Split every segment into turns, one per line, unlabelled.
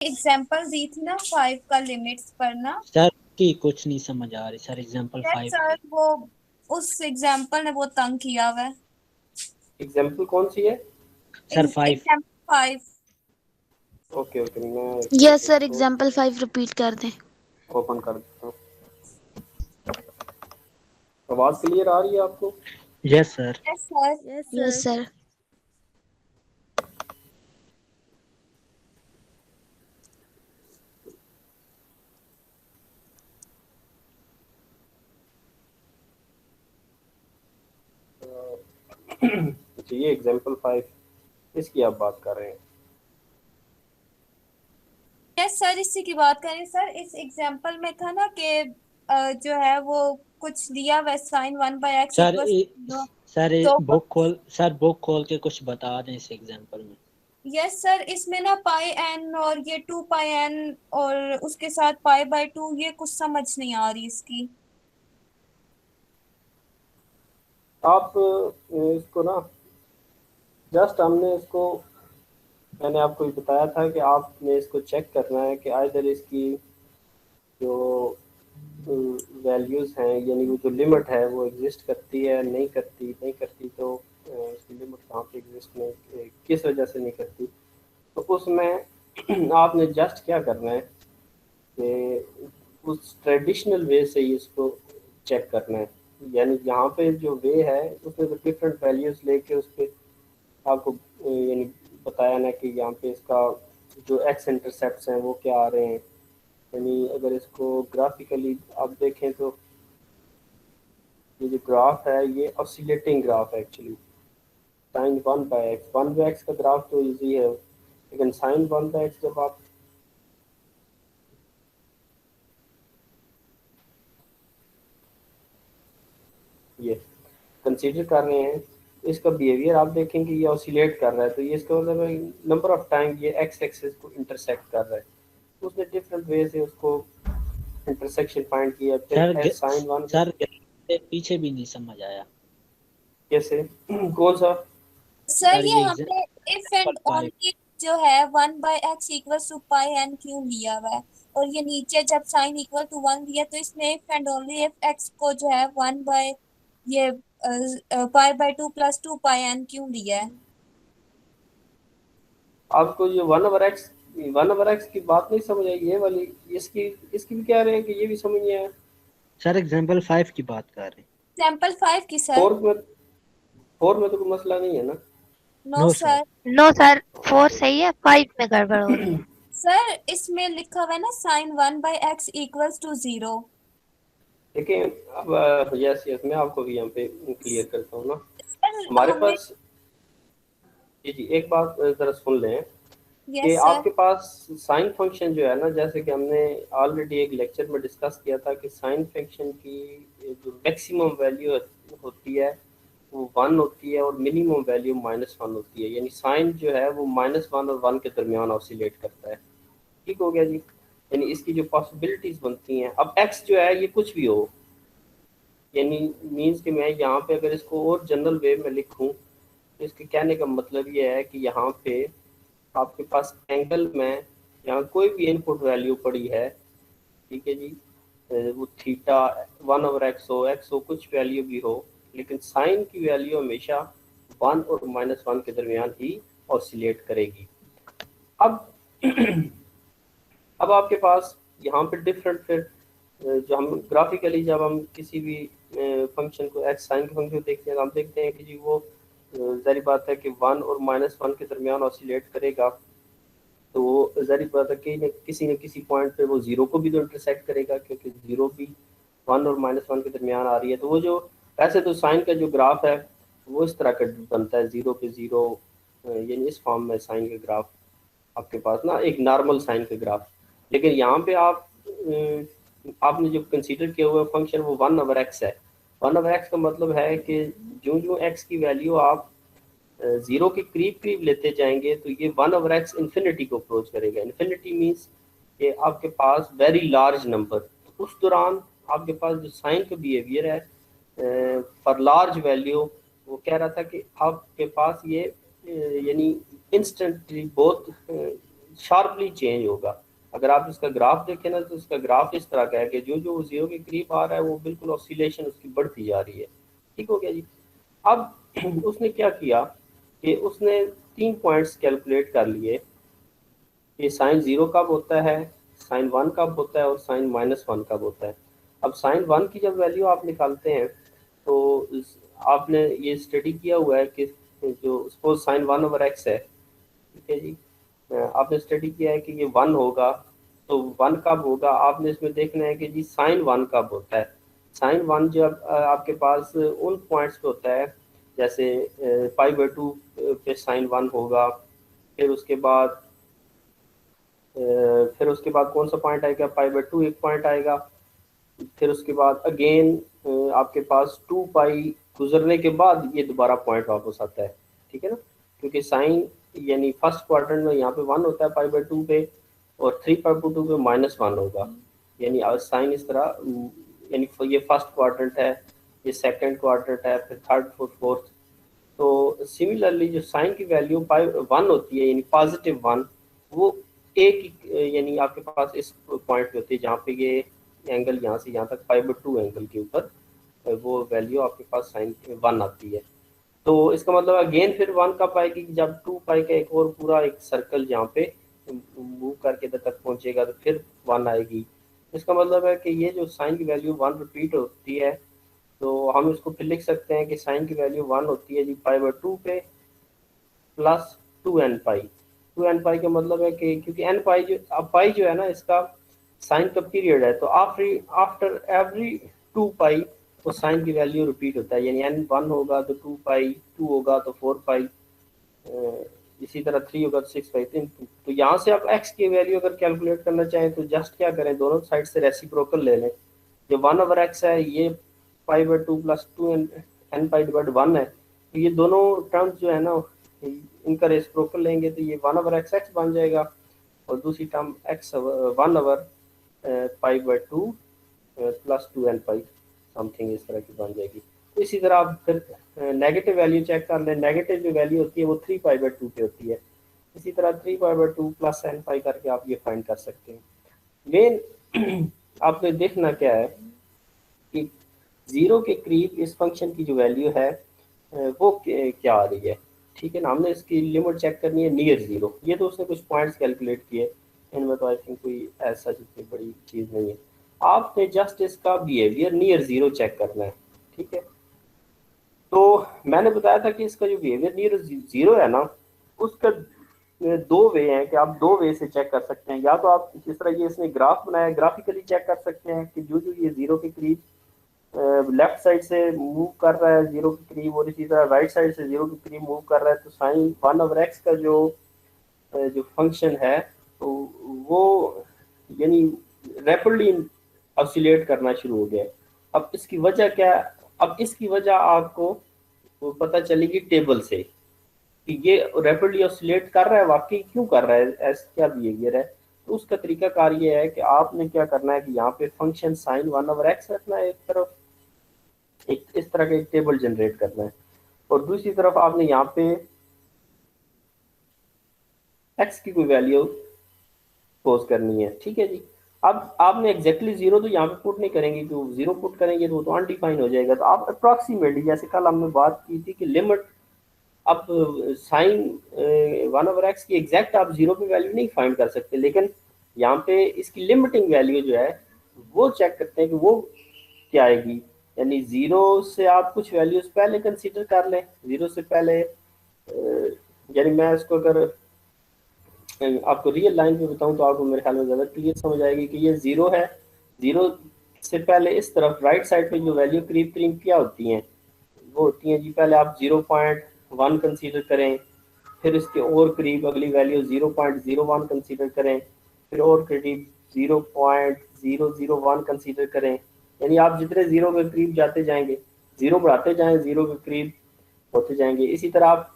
Example दी थी ना 5 का लिमिट्स पर ना।
सर की कुछ नहीं समझ आ रही सर, एग्जांपल
यस
5
सर,
की।
वो उस एग्जाम्पल ने बहुत तंग किया हुआ है।
एग्जाम्पल कौन सी है?
सर 5।
एग्जाम्पल 5।
ओके ओके, मैं
यस सर,
इसको
एग्जाम्पल 5 रिपीट कर दें।
ओपन कर देता हूँ। आवाज क्लियर आ रही है आपको?
Yes sir.
Yes sir.
Yes sir.
तो ये एग्जाम्पल 5 इसकी आप बात कर रहे हैं?
यस सर, इसी की बात करें सर। इस एग्जाम्पल में था ना कि जो है वो कुछ दिया हुआ sine 1/x
sir
equal
sir
तो
बुक खोल के कुछ बता दें इस एग्जांपल में।
यस सर, इसमें ना पाई एन और ये 2 पाई एन और उसके साथ पाई/2, ये कुछ समझ नहीं आ रही इसकी।
आप इसको ना जस्ट हमने इसको मैंने आपको ये बताया था कि आपने इसको चेक करना है कि आइदर इसकी जो वैल्यूज़ हैं, यानी वो जो लिमिट है वो एग्जिस्ट करती है, नहीं करती तो उसकी लिमिट कहाँ पे एग्जिस्ट नहीं, किस वजह से नहीं करती। तो उसमें आपने जस्ट क्या करना है कि उस ट्रेडिशनल वे से ही इसको चेक करना है। यानी यहाँ पे जो वे है उसमें तो डिफरेंट वैल्यूज़ लेके उस पर आपको यानी बताया ना कि यहाँ पे इसका जो एक्स इंटरसेप्ट्स हैं वो क्या आ रहे हैं। यानी अगर इसको ग्राफिकली आप देखें तो ये जो ग्राफ है ये ऑसिलेटिंग ग्राफ है एक्चुअली। साइन 1/x का ग्राफ तो इजी है, लेकिन साइन 1/x जब आप ये कंसीडर कर रहे हैं, इसका बिहेवियर आप देखेंगे ये ऑसिलेट कर रहा है, तो ये इसका मतलब है नंबर ऑफ टाइम ये एक्स एक्सिस को इंटरसेक्ट कर रहा है। उसने डिफरेंट वे से उसको इंटरसेक्शन फाइंड किया,
सर
फिर साइन 1
सर पीछे भी नहीं समझ आया।
कैसे कौन सा?
सर
सर
ये
ये
हमने इफ
एग्जांपल
एंड
5।
ओनली जो है 1/x equal to pi N क्यों लिया हुआ है, और ये नीचे जब साइन इक्वल टू 1 दिया तो इसमें if and only if x को जो है 1 बाय ये पाई/2 प्लस 2 पाई एन क्यों लिया है।
आपको ये 1/x की बात नहीं समझ आई, ये वाली इसकी इसकी भी कह रहे हैं कि ये भी समझ नहीं आया।
सर एग्जांपल 5 की बात कर रहे हैं।
एग्जाम्पल 5 की सर।
फोर्थ में तो कोई मसला नहीं है ना?
No
no sir.
Sir.
No sir, 4 सही है, 5 में गड़बड़ हो रही है।
सर इसमें लिखा हुआ है ना साइन 1/x इक्वल्स टू 0।
देखिए अब यस यस मैं आपको भी यहाँ पे क्लियर करता हूँ ना। हमारे
हमें।
पास जी जी एक बात ज़रा सुन लें कि
यस सर।
आपके पास साइन फंक्शन जो है ना, जैसे कि हमने ऑलरेडी एक लेक्चर में डिस्कस किया था कि साइन फंक्शन की जो मैक्सिमम वैल्यू होती है वो 1 होती है और मिनिमम वैल्यू -1 होती है। यानी साइन जो है वो -1 और 1 के दरमियान ऑसिलेट करता है। ठीक हो गया जी। यानी इसकी जो पॉसिबिलिटीज बनती हैं, अब एक्स जो है ये कुछ भी हो, यानी मीन्स कि मैं यहाँ पे अगर इसको और जनरल वे में लिखूँ तो इसके कहने का मतलब ये है कि यहाँ पे आपके पास एंगल में यहाँ कोई भी इनपुट वैल्यू पड़ी है, ठीक है जी, वो थीटा 1/x हो कुछ वैल्यू भी हो, लेकिन साइन की वैल्यू हमेशा 1 और -1 के दरमियान ही ऑसिलेट करेगी। अब अब आपके पास यहाँ पे डिफरेंट फिर जो हम ग्राफिकली जब हम किसी भी फंक्शन को एक्स साइन के फंक्शन को देखते हैं तो हम देखते हैं कि जी वो जारी बात है कि 1 और -1 के दरमियान ऑसिलेट करेगा। तो वो जारी बात है कि न किसी पॉइंट पे वो जीरो को भी तो इंटरसेक्ट करेगा, क्योंकि जीरो भी 1 और -1 के दरमियान आ रही है। तो वो जो वैसे तो साइन का जो ग्राफ है वो इस तरह का बनता है, 0 पे 0, यानी इस फॉर्म में साइन का ग्राफ आपके पास ना एक नॉर्मल साइन का ग्राफ। लेकिन यहाँ पे आपने जो कंसीडर किया हुआ फंक्शन वो 1/x है। 1/x का मतलब है कि जो जो x की वैल्यू आप 0 के करीब करीब लेते जाएंगे तो ये 1/x इन्फिनिटी को अप्रोच करेगा। इन्फिनिटी मीन्स कि आपके पास वेरी लार्ज नंबर। उस दौरान आपके पास जो साइन का बिहेवियर है फॉर लार्ज वैल्यू, वो कह रहा था कि आपके पास ये यानी इंस्टेंटली बहुत शार्पली चेंज होगा। अगर आप इसका ग्राफ देखें ना तो इसका ग्राफ इस तरह का है कि जो जो जीरो के करीब आ रहा है वो बिल्कुल ऑसिलेशन उसकी बढ़ती जा रही है। ठीक हो गया जी। अब उसने क्या किया कि उसने 3 पॉइंट्स कैलकुलेट कर लिए कि साइन 0 कब होता है, साइन 1 कब होता है और साइन -1 कब होता है। अब साइन 1 की जब वैल्यू आप निकालते हैं तो आपने ये स्टडी किया हुआ है कि जो सपोज साइन 1/x है, ठीक है जी, आपने स्टडी किया है कि ये 1 होगा, तो 1 कब होगा आपने इसमें देखना है कि जी साइन 1 कब होता है। साइन 1 जब आपके पास उन पॉइंट्स पे होता है, जैसे π/2 पे साइन 1 होगा, फिर उसके बाद कौन सा पॉइंट आएगा, π/2 एक पॉइंट आएगा, फिर उसके बाद अगेन आपके पास 2π गुजरने के बाद ये दोबारा पॉइंट वापस आता है। ठीक है ना, क्योंकि साइन यानी फर्स्ट क्वाड्रेंट में यहाँ पे 1 होता है π/2 पे, और 3π/2 पे -1 होगा। यानी साइन इस तरह यानी ये फर्स्ट क्वाड्रेंट है, ये सेकंड क्वाड्रेंट है, फिर थर्ड फोर्थ। तो सिमिलरली जो साइन की वैल्यू 1 होती है यानी +1, वो एक यानी आपके पास इस पॉइंट पे होती है जहाँ पे ये एंगल यहाँ से यहाँ तक π/2 एंगल के ऊपर वो वैल्यू आपके पास साइन 1 आती है। तो इसका मतलब अगेन फिर 1 कब आएगी, जब 2π का एक और पूरा एक सर्कल यहाँ पे मूव करके इधर तक पहुँचेगा तो फिर 1 आएगी। इसका मतलब है कि ये जो साइन की वैल्यू 1 रिपीट होती है, तो हम इसको फिर लिख सकते हैं कि साइन की वैल्यू 1 होती है जी π/2 पे प्लस 2nπ। 2nπ का मतलब है कि क्योंकि nπ जो अब पाई जो है ना इसका साइन का पीरियड है, तो आफ्टर एवरी 2π वो साइन की वैल्यू रिपीट होता है। यानी n1 होगा तो 2π, 2 होगा तो 4π, इसी तरह 3 होगा तो 6π। तो यहाँ से आप x की वैल्यू अगर कैलकुलेट करना चाहें तो जस्ट क्या करें, दोनों साइड से रेसिप्रोकल ले लें। जो 1/x है ये π/2 प्लस 2nπ/1 है, तो ये दोनों टर्म्स जो है ना इनका रेसिप्रोकल लेंगे तो ये 1/x बन जाएगा, और दूसरी term x 1/π/2 plus 2nπ something इस तरह की बन जाएगी। तो इसी तरह आप फिर नेगेटिव वैल्यू चेक कर लें, नेगेटिव जो वैल्यू होती है वो 3π/2 पे होती है। इसी तरह 3π/2 प्लस nπ करके आप ये फाइंड कर सकते हैं। मेन आपने देखना क्या है कि 0 के करीब इस फंक्शन की जो वैल्यू है वो क्या आ रही है। ठीक है ना, हमने इसकी लिमिट चेक करनी है नियर 0। ये तो उसने कुछ पॉइंट्स कैलकुलेट किए, इनमें तो आई थिंक कोई ऐसा जितनी बड़ी चीज़ नहीं है। आपने जस्ट इसका बिहेवियर नियर 0 चेक करना है। ठीक है, तो मैंने बताया था कि इसका जो बिहेवियर नियर 0 है ना, उसका 2 वे हैं कि आप 2 वे से चेक कर सकते हैं। या तो आप जिस तरह ये इसने ग्राफ बनाया ग्राफिकली चेक कर सकते हैं कि जो ये 0 के करीब लेफ्ट साइड से मूव कर रहा है 0 के करीब, और इसी तरह राइट साइड से 0 के करीब मूव कर रहा है, तो साइन 1/x का जो फंक्शन है तो वो यानी रैपिडली ऑसिलेट करना शुरू हो गया। अब इसकी वजह क्या है, अब इसकी वजह आपको पता चलेगी टेबल से कि ये रैपिडली ऑसिलेट कर रहा है, वाकई क्यों कर रहा है, ऐसा क्या बिहेवियर है। तो उसका तरीकाकार ये है कि आपने क्या करना है कि यहाँ पे फंक्शन साइन 1/x रखना है एक तरफ, एक इस तरह का एक टेबल जनरेट करना है, और दूसरी तरफ आपने यहाँ पे x की कोई वैल्यू पोज करनी है। ठीक है जी, अब आपने एग्जैक्टली 0 तो यहाँ पे पुट नहीं करेंगे, क्योंकि 0 पुट करेंगे तो वो तो अनडिफाइन हो जाएगा। तो आप अप्रॉक्सीमेटली, जैसे कल हमने बात की थी कि लिमिट, अब साइन 1/x की एग्जैक्ट आप 0 पे वैल्यू नहीं फाइंड कर सकते, लेकिन यहाँ पे इसकी लिमिटिंग वैल्यू जो है वो चेक करते हैं कि वो क्या आएगी। यानी 0 से आप कुछ वैल्यूज पहले कंसीडर कर लें, 0 से पहले यानी मैं इसको अगर आपको रियल लाइन पे बताऊं तो आपको मेरे ख्याल में ज़्यादा क्लियर समझ आएगी कि ये 0 है। 0 से पहले इस तरफ राइट साइड पे जो वैल्यू करीब करीब क्या होती हैं, वो होती हैं जी, पहले आप 0.1 कंसीडर करें, फिर इसके और करीब अगली वैल्यू 0.01 कंसीडर करें, फिर और करीब 0.001 कंसीडर करें। यानी आप जितने 0 के करीब जाते जाएंगे, 0 बढ़ाते जाएं, 0 के करीब होते जाएंगे। इसी तरह आप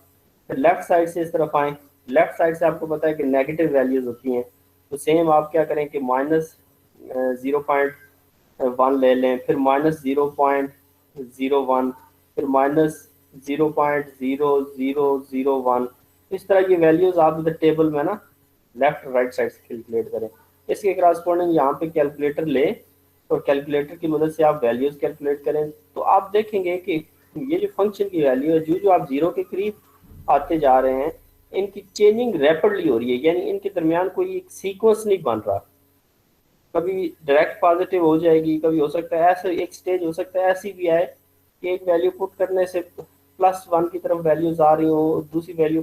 लेफ्ट साइड से इस तरफ आएँ, लेफ्ट साइड से आपको पता है कि नेगेटिव वैल्यूज होती हैं, तो सेम आप क्या करें कि -0.1 ले लें, फिर -0.01, फिर -0.0001। इस तरह ये वैल्यूज आप इधर टेबल में ना लेफ्ट राइट साइड से कैलकुलेट करें। इसके करस्पॉन्डिंग यहाँ पे कैलकुलेटर लें और कैलकुलेटर की मदद से आप वैल्यूज कैलकुलेट करें, तो आप देखेंगे कि ये जो फंक्शन की वैल्यू है, जो आप जीरो के करीब आते जा रहे हैं, इनकी चेंजिंग रैपिडली हो रही है, यानी इनके दरमियान कोई एक सीक्वेंस नहीं बन रहा। कभी डायरेक्ट पॉजिटिव हो जाएगी, कभी हो सकता है ऐसा एक स्टेज हो सकता है ऐसी भी आए कि एक वैल्यू पुट करने से +1 की तरफ वैल्यूज आ रही हो, दूसरी वैल्यू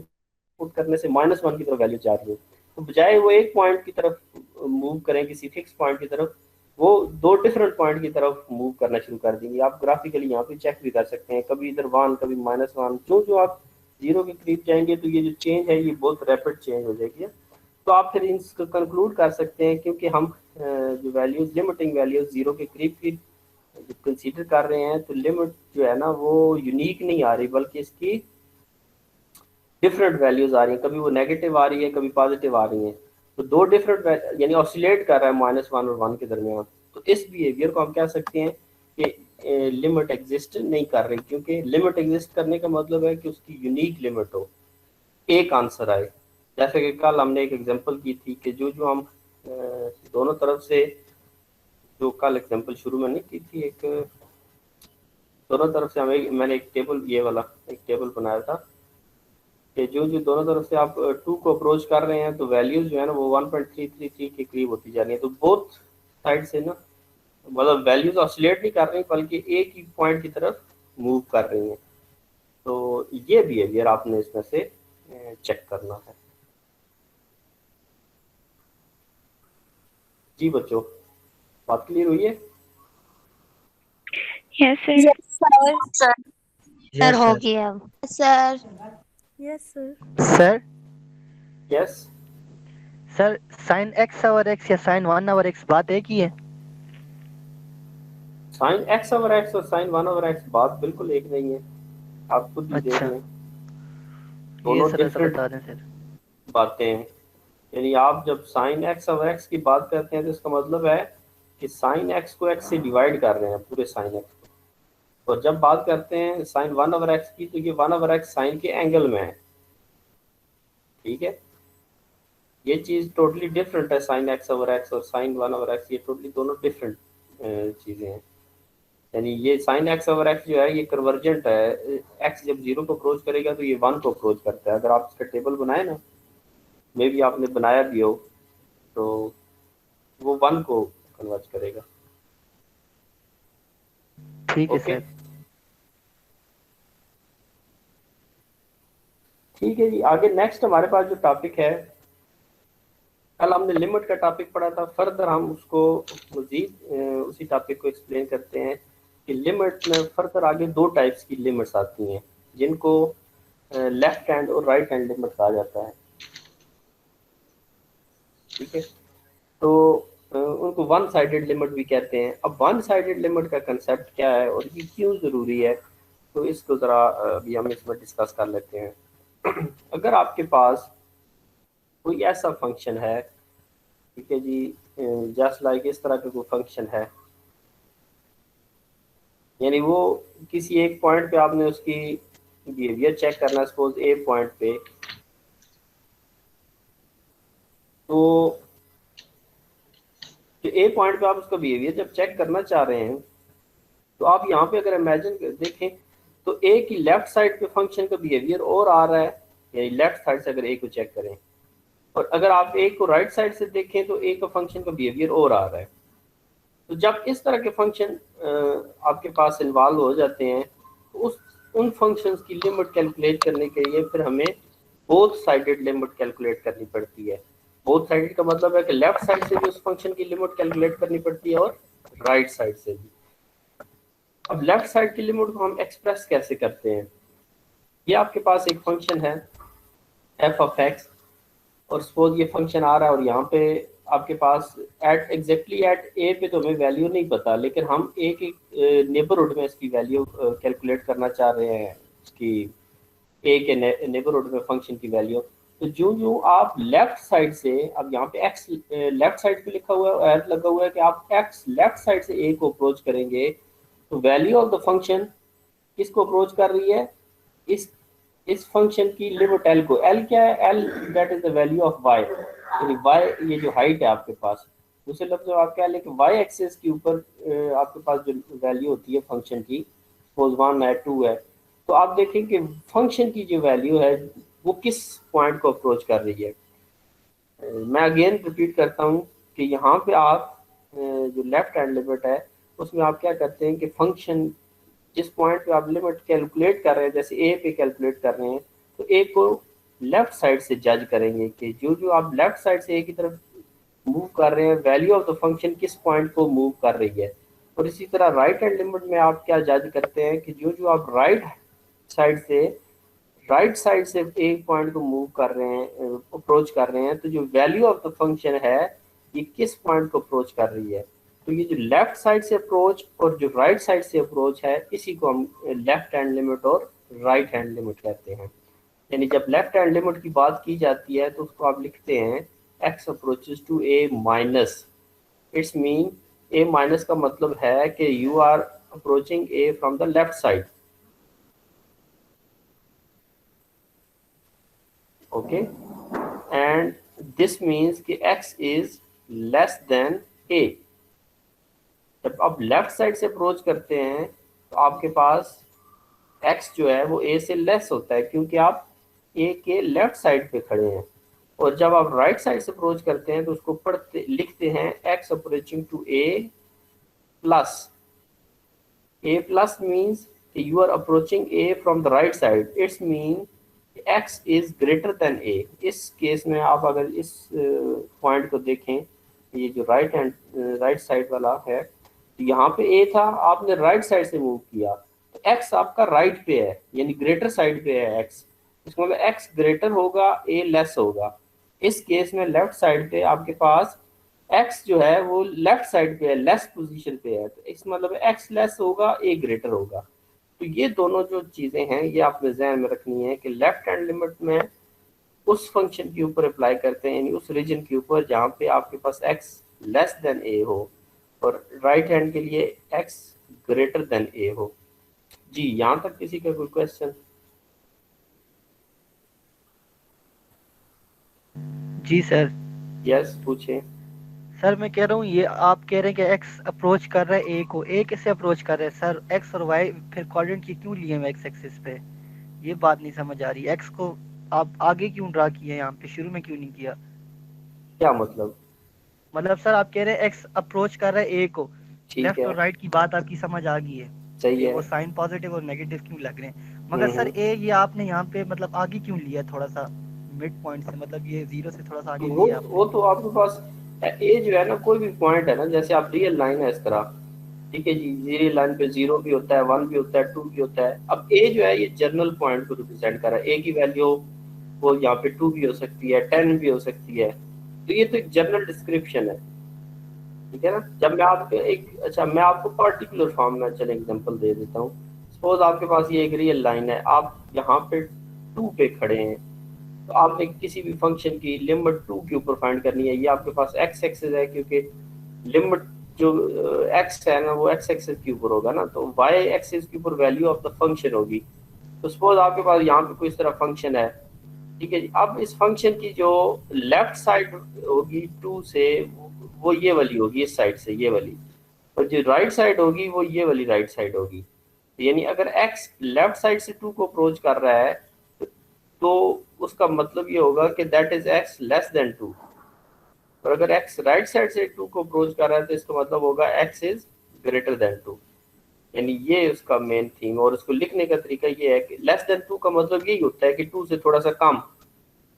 पुट करने से -1 की तरफ वैल्यू जा रही हो, तो बजाय वो एक पॉइंट की तरफ मूव करें, किसी फिक्स पॉइंट की तरफ, वो दो डिफरेंट पॉइंट की तरफ मूव करना शुरू कर देंगे। आप ग्राफिकली यहाँ पे चेक भी कर सकते हैं, कभी इधर 1 कभी -1। जो आप जीरो के करीब जाएंगे तो ये जो चेंज है ये बहुत रैपिड चेंज हो जाएगी। तो आप फिर इसको कंक्लूड कर सकते हैं, क्योंकि हम जो वैल्यूज लिमिटिंग वैल्यूज जीरो के करीब की जो कंसीडर कर रहे हैं, तो लिमिट जो है ना वो यूनिक नहीं आ रही, बल्कि इसकी डिफरेंट वैल्यूज आ रही हैं। कभी वो नेगेटिव आ रही है, कभी पॉजिटिव आ रही हैं, तो दो डिफरेंट यानी ऑसिलेट कर रहा है -1 और 1 के दरमियान। तो इस बिहेवियर को हम कह सकते हैं कि लिमिट एग्जिस्ट नहीं कर रही, क्योंकि लिमिट एग्जिस्ट करने का मतलब है कि उसकी यूनिक लिमिट हो, एक आंसर आए। जैसे कि कल हमने एक एग्जांपल की थी कि जो हम दोनों तरफ से, जो कल एग्जांपल शुरू में नहीं की थी, एक दोनों तरफ से मैंने एक टेबल, ये वाला एक टेबल बनाया था कि जो दोनों तरफ से आप 2 को अप्रोच कर रहे हैं, तो वैल्यूज जो है ना वो 1.333 के करीब होती जा रही है। तो बोथ साइड से ना मतलब वैल्यूज ऑसिलेट नहीं कर रही, बल्कि एक ही पॉइंट की तरफ मूव कर रही हैं। तो ये बिहेवियर आपने इसमें से चेक करना है। जी बच्चों, बात क्लियर हुई है?
Yes sir.
Yes, sir.
Sir हो गया अब।
Sir.
Yes, sir.
Sir
yes
sir sine x over x या साइन 1 ओवर x बात एक ही है?
साइन x ओवर x और साइन 1 ओवर x बात बिल्कुल एक नहीं है, आप खुद भी देख
अच्छा,
लें,
ये
दोनों
सर ऐसा
डिफरेंट
बता दें सर।
बातें हैं। यानी आप जब साइन x ओवर x की बात करते हैं तो इसका मतलब है कि साइन x को x से डिवाइड कर रहे हैं, पूरे साइन x को। और जब बात करते हैं साइन 1 ओवर x की, तो ये 1 ओवर x साइन के एंगल में है, ठीक है। ये चीज टोटली डिफरेंट है, साइन x ओवर x और साइन 1 ओवर x, ये टोटली दोनों डिफरेंट चीजें हैं। यानी ये साइन x ओवर x जो है ये कन्वर्जेंट है, x जब 0 को अप्रोच करेगा तो ये 1 को अप्रोच करता है। अगर आप इसका टेबल बनाए ना, मे भी आपने बनाया भी हो, तो वो 1 को कन्वर्ज करेगा।
ठीक है
ओके,
सर।
ठीक है जी। आगे नेक्स्ट हमारे पास जो टॉपिक है, कल हमने लिमिट का टॉपिक पढ़ा था, फर्दर हम उसको मजीद उसी टॉपिक को एक्सप्लेन करते हैं कि लिमिट में फर्दर आगे 2 टाइप्स की लिमिट्स आती हैं, जिनको लेफ्ट हैंड और राइट हैंड लिमिट कहा जाता है, ठीक है। तो उनको वन साइडेड लिमिट भी कहते हैं। अब वन साइडेड लिमिट का कंसेप्ट क्या है और ये क्यों ज़रूरी है, तो इसको ज़रा अभी हम इसमें डिस्कस कर लेते हैं। अगर आपके पास कोई ऐसा फंक्शन है, ठीक है जी, जस्ट लाइक इस तरह का कोई फंक्शन है, यानी वो किसी एक पॉइंट पे आपने उसकी बिहेवियर चेक करना, सपोज ए पॉइंट पे, तो ए पॉइंट पे आप उसका बिहेवियर जब चेक करना चाह रहे हैं, तो आप यहाँ पे अगर इमेजिन देखें तो ए की लेफ्ट साइड पे फंक्शन का बिहेवियर और आ रहा है, यानी लेफ्ट साइड से अगर ए को चेक करें, और अगर आप ए को राइट साइड से देखें तो ए का फंक्शन का बिहेवियर और आ रहा है। तो जब इस तरह के फंक्शन आपके पास इन्वॉल्व हो जाते हैं, तो उन फंक्शंस की लिमिट कैलकुलेट करने के लिए फिर हमें बोथ साइडेड लिमिट कैलकुलेट करनी पड़ती है। बोथ साइडेड का मतलब है कि लेफ्ट साइड से भी उस फंक्शन की लिमिट कैलकुलेट करनी पड़ती है और राइट साइड से भी। अब लेफ्ट साइड की लिमिट को हम एक्सप्रेस कैसे करते हैं? ये आपके पास एक फंक्शन है f ऑफ x, और सपोज ये फंक्शन आ रहा है और यहाँ पे आपके पास एग्जैक्टली एट ए पे तो हमें वैल्यू नहीं पता, लेकिन हम एक नेबरहुड में इसकी वैल्यू कैलकुलेट करना चाह रहे हैं, इसकी ए के नेबरहुड में फंक्शन की वैल्यू। तो जो आप लेफ्ट साइड से, अब यहाँ पे x लेफ्ट साइड पे लिखा हुआ है, लगा हुआ है कि आप x लेफ्ट साइड से a को अप्रोच करेंगे, तो वैल्यू ऑफ द फंक्शन किसको अप्रोच कर रही है? इस फंक्शन की लिमिट l को। l क्या है? l that is the value of y, यानी वाई, ये जो हाइट है आपके पास, दूसरे लफ्ज़ में आप क्या लें कि वाई एक्सिस के ऊपर आपके पास जो वैल्यू होती है फंक्शन की, सपोज 1 है 2 है, तो आप देखें कि फंक्शन की जो वैल्यू है वो किस पॉइंट को अप्रोच कर रही है। मैं अगेन रिपीट करता हूँ कि यहाँ पे आप जो लेफ्ट हैंड लिमिट है उसमें आप क्या करते हैं कि फंक्शन जिस पॉइंट पे आप लिमिट कैलकुलेट कर रहे हैं, जैसे ए पे कैलकुलेट कर रहे हैं, तो ए को लेफ्ट साइड से जज करेंगे कि जो जो आप लेफ्ट साइड से ए की तरफ मूव कर रहे हैं, वैल्यू ऑफ द फंक्शन किस पॉइंट को मूव कर रही है। और इसी तरह राइट हैंड लिमिट में आप क्या जज करते हैं कि जो जो आप राइट साइड से एक पॉइंट को मूव कर रहे हैं, अप्रोच कर रहे हैं, तो जो वैल्यू ऑफ द फंक्शन है ये किस पॉइंट को अप्रोच कर रही है। तो ये जो लेफ्ट साइड से अप्रोच और जो राइट साइड से अप्रोच है, इसी को हम लेफ्ट हैंड लिमिट और राइट हैंड लिमिट कहते हैं। यानी जब लेफ्ट हैंड लिमिट की बात की जाती है तो उसको आप लिखते हैं x approaches to a minus, it's mean a minus का मतलब है कि you are approaching a from the left side. Okay, and this means कि x is less than a। जब आप लेफ्ट साइड से अप्रोच करते हैं तो आपके पास x जो है वो a से लेस होता है, क्योंकि आप a के लेफ्ट साइड पे खड़े हैं। और जब आप राइट साइड से अप्रोच करते हैं तो उसको लिखते हैं x approaching to a plus. a plus means you are approaching a from the right side, it's mean x is greater than a। इस केस में आप अगर इस पॉइंट को देखें, ये जो राइट साइड वाला है, तो यहाँ पे a था, आपने राइट साइड से मूव किया तो x आपका राइट पे है, यानी ग्रेटर साइड पे है x। इसका मतलब x ग्रेटर होगा, a लेस होगा। इस केस में लेफ्ट साइड पे आपके पास x जो है वो लेफ्ट साइड पे है, लेस पोजीशन पे है, तो इस मतलब x लेस होगा, a ग्रेटर होगा। तो ये दोनों जो चीज़ें हैं ये आपने ध्यान में रखनी है कि लेफ्ट हैंड लिमिट में उस फंक्शन के ऊपर अप्लाई करते हैं, यानी उस रीजन के ऊपर जहाँ पे आपके पास x लेस देन a हो, और राइट हैंड के लिए x ग्रेटर देन a हो। जी, यहाँ तक किसी का कोई क्वेश्चन?
जी सर।
यस, पूछें।
सर मैं कह रहा हूँ ये आप कह रहे हैं कि एक्स अप्रोच कर रहा है ए को, ए किससे अप्रोच कर रहा है सर? एक्स और वाई फिर कोऑर्डिनेट की क्यों लिए हैं एक्स एक्सिस पे? ये बात नहीं समझ आ रही। एक्स को आप आगे क्यों ड्रा किए, यहाँ पे शुरू में क्यों नहीं किया?
क्या मतलब?
मतलब सर आप कह रहे हैं एक्स अप्रोच कर रहा है ए को,
ठीक
लेफ्ट
है,
और राइट की बात आपकी समझ आ गई है,
सही है।
वो साइन पॉजिटिव और नेगेटिव क्यों लग रहे हैं, मगर सर ए ये आपने यहाँ पे मतलब आगे क्यों लिया थोड़ा सा मिड पॉइंट से, मतलब ये जीरो से थोड़ा सा आगे लिया आपने?
वो तो आपके पास ए जो है ना, कोई भी पॉइंट है ना, जैसे आप रियल लाइन है इस तरह, ठीक है जी, रियल लाइन पे 0 भी होता है, 1 भी होता है, 2 भी होता है। अब ए जो है ये जनरल पॉइंट को रिप्रेजेंट कर रहा है। ए की वैल्यू वो यहाँ पे 2 भी हो सकती है, 10 भी हो सकती है, तो ये तो एक जनरल डिस्क्रिप्शन है, ठीक है ना। जब मैं आपको मैं आपको पर्टिकुलर फॉर्म में चलो एग्जांपल दे देता हूँ। सपोज आपके पास ये एक रियल लाइन है, आप यहाँ पे 2 पे खड़े हैं, तो आपने किसी भी फंक्शन की लिमिट 2 के ऊपर फाइंड करनी है। ये आपके पास x एक्सिस है, क्योंकि लिमिट जो x है ना वो x एक्सिस के ऊपर होगा ना, तो y एक्सिस के ऊपर वैल्यू ऑफ द फंक्शन होगी। तो सपोज आपके पास यहाँ पे कोई इस तरह फंक्शन है, ठीक है जी। अब इस फंक्शन की जो लेफ्ट साइड होगी 2 से, वो ये वाली होगी, इस साइड से ये वाली, और जो राइट साइड होगी वो ये वाली राइट साइड होगी। यानी अगर x लेफ्ट साइड से 2 को अप्रोच कर रहा है तो उसका मतलब ये होगा कि that is x less then 2, और अगर x राइट साइड से 2 को अप्रोच कर रहा है तो इसका मतलब होगा x इज ग्रेटर देन 2। यानी ये उसका मेन थीम, और उसको लिखने का तरीका ये है कि लेस देन 2 का मतलब यही होता है कि 2 से थोड़ा सा कम,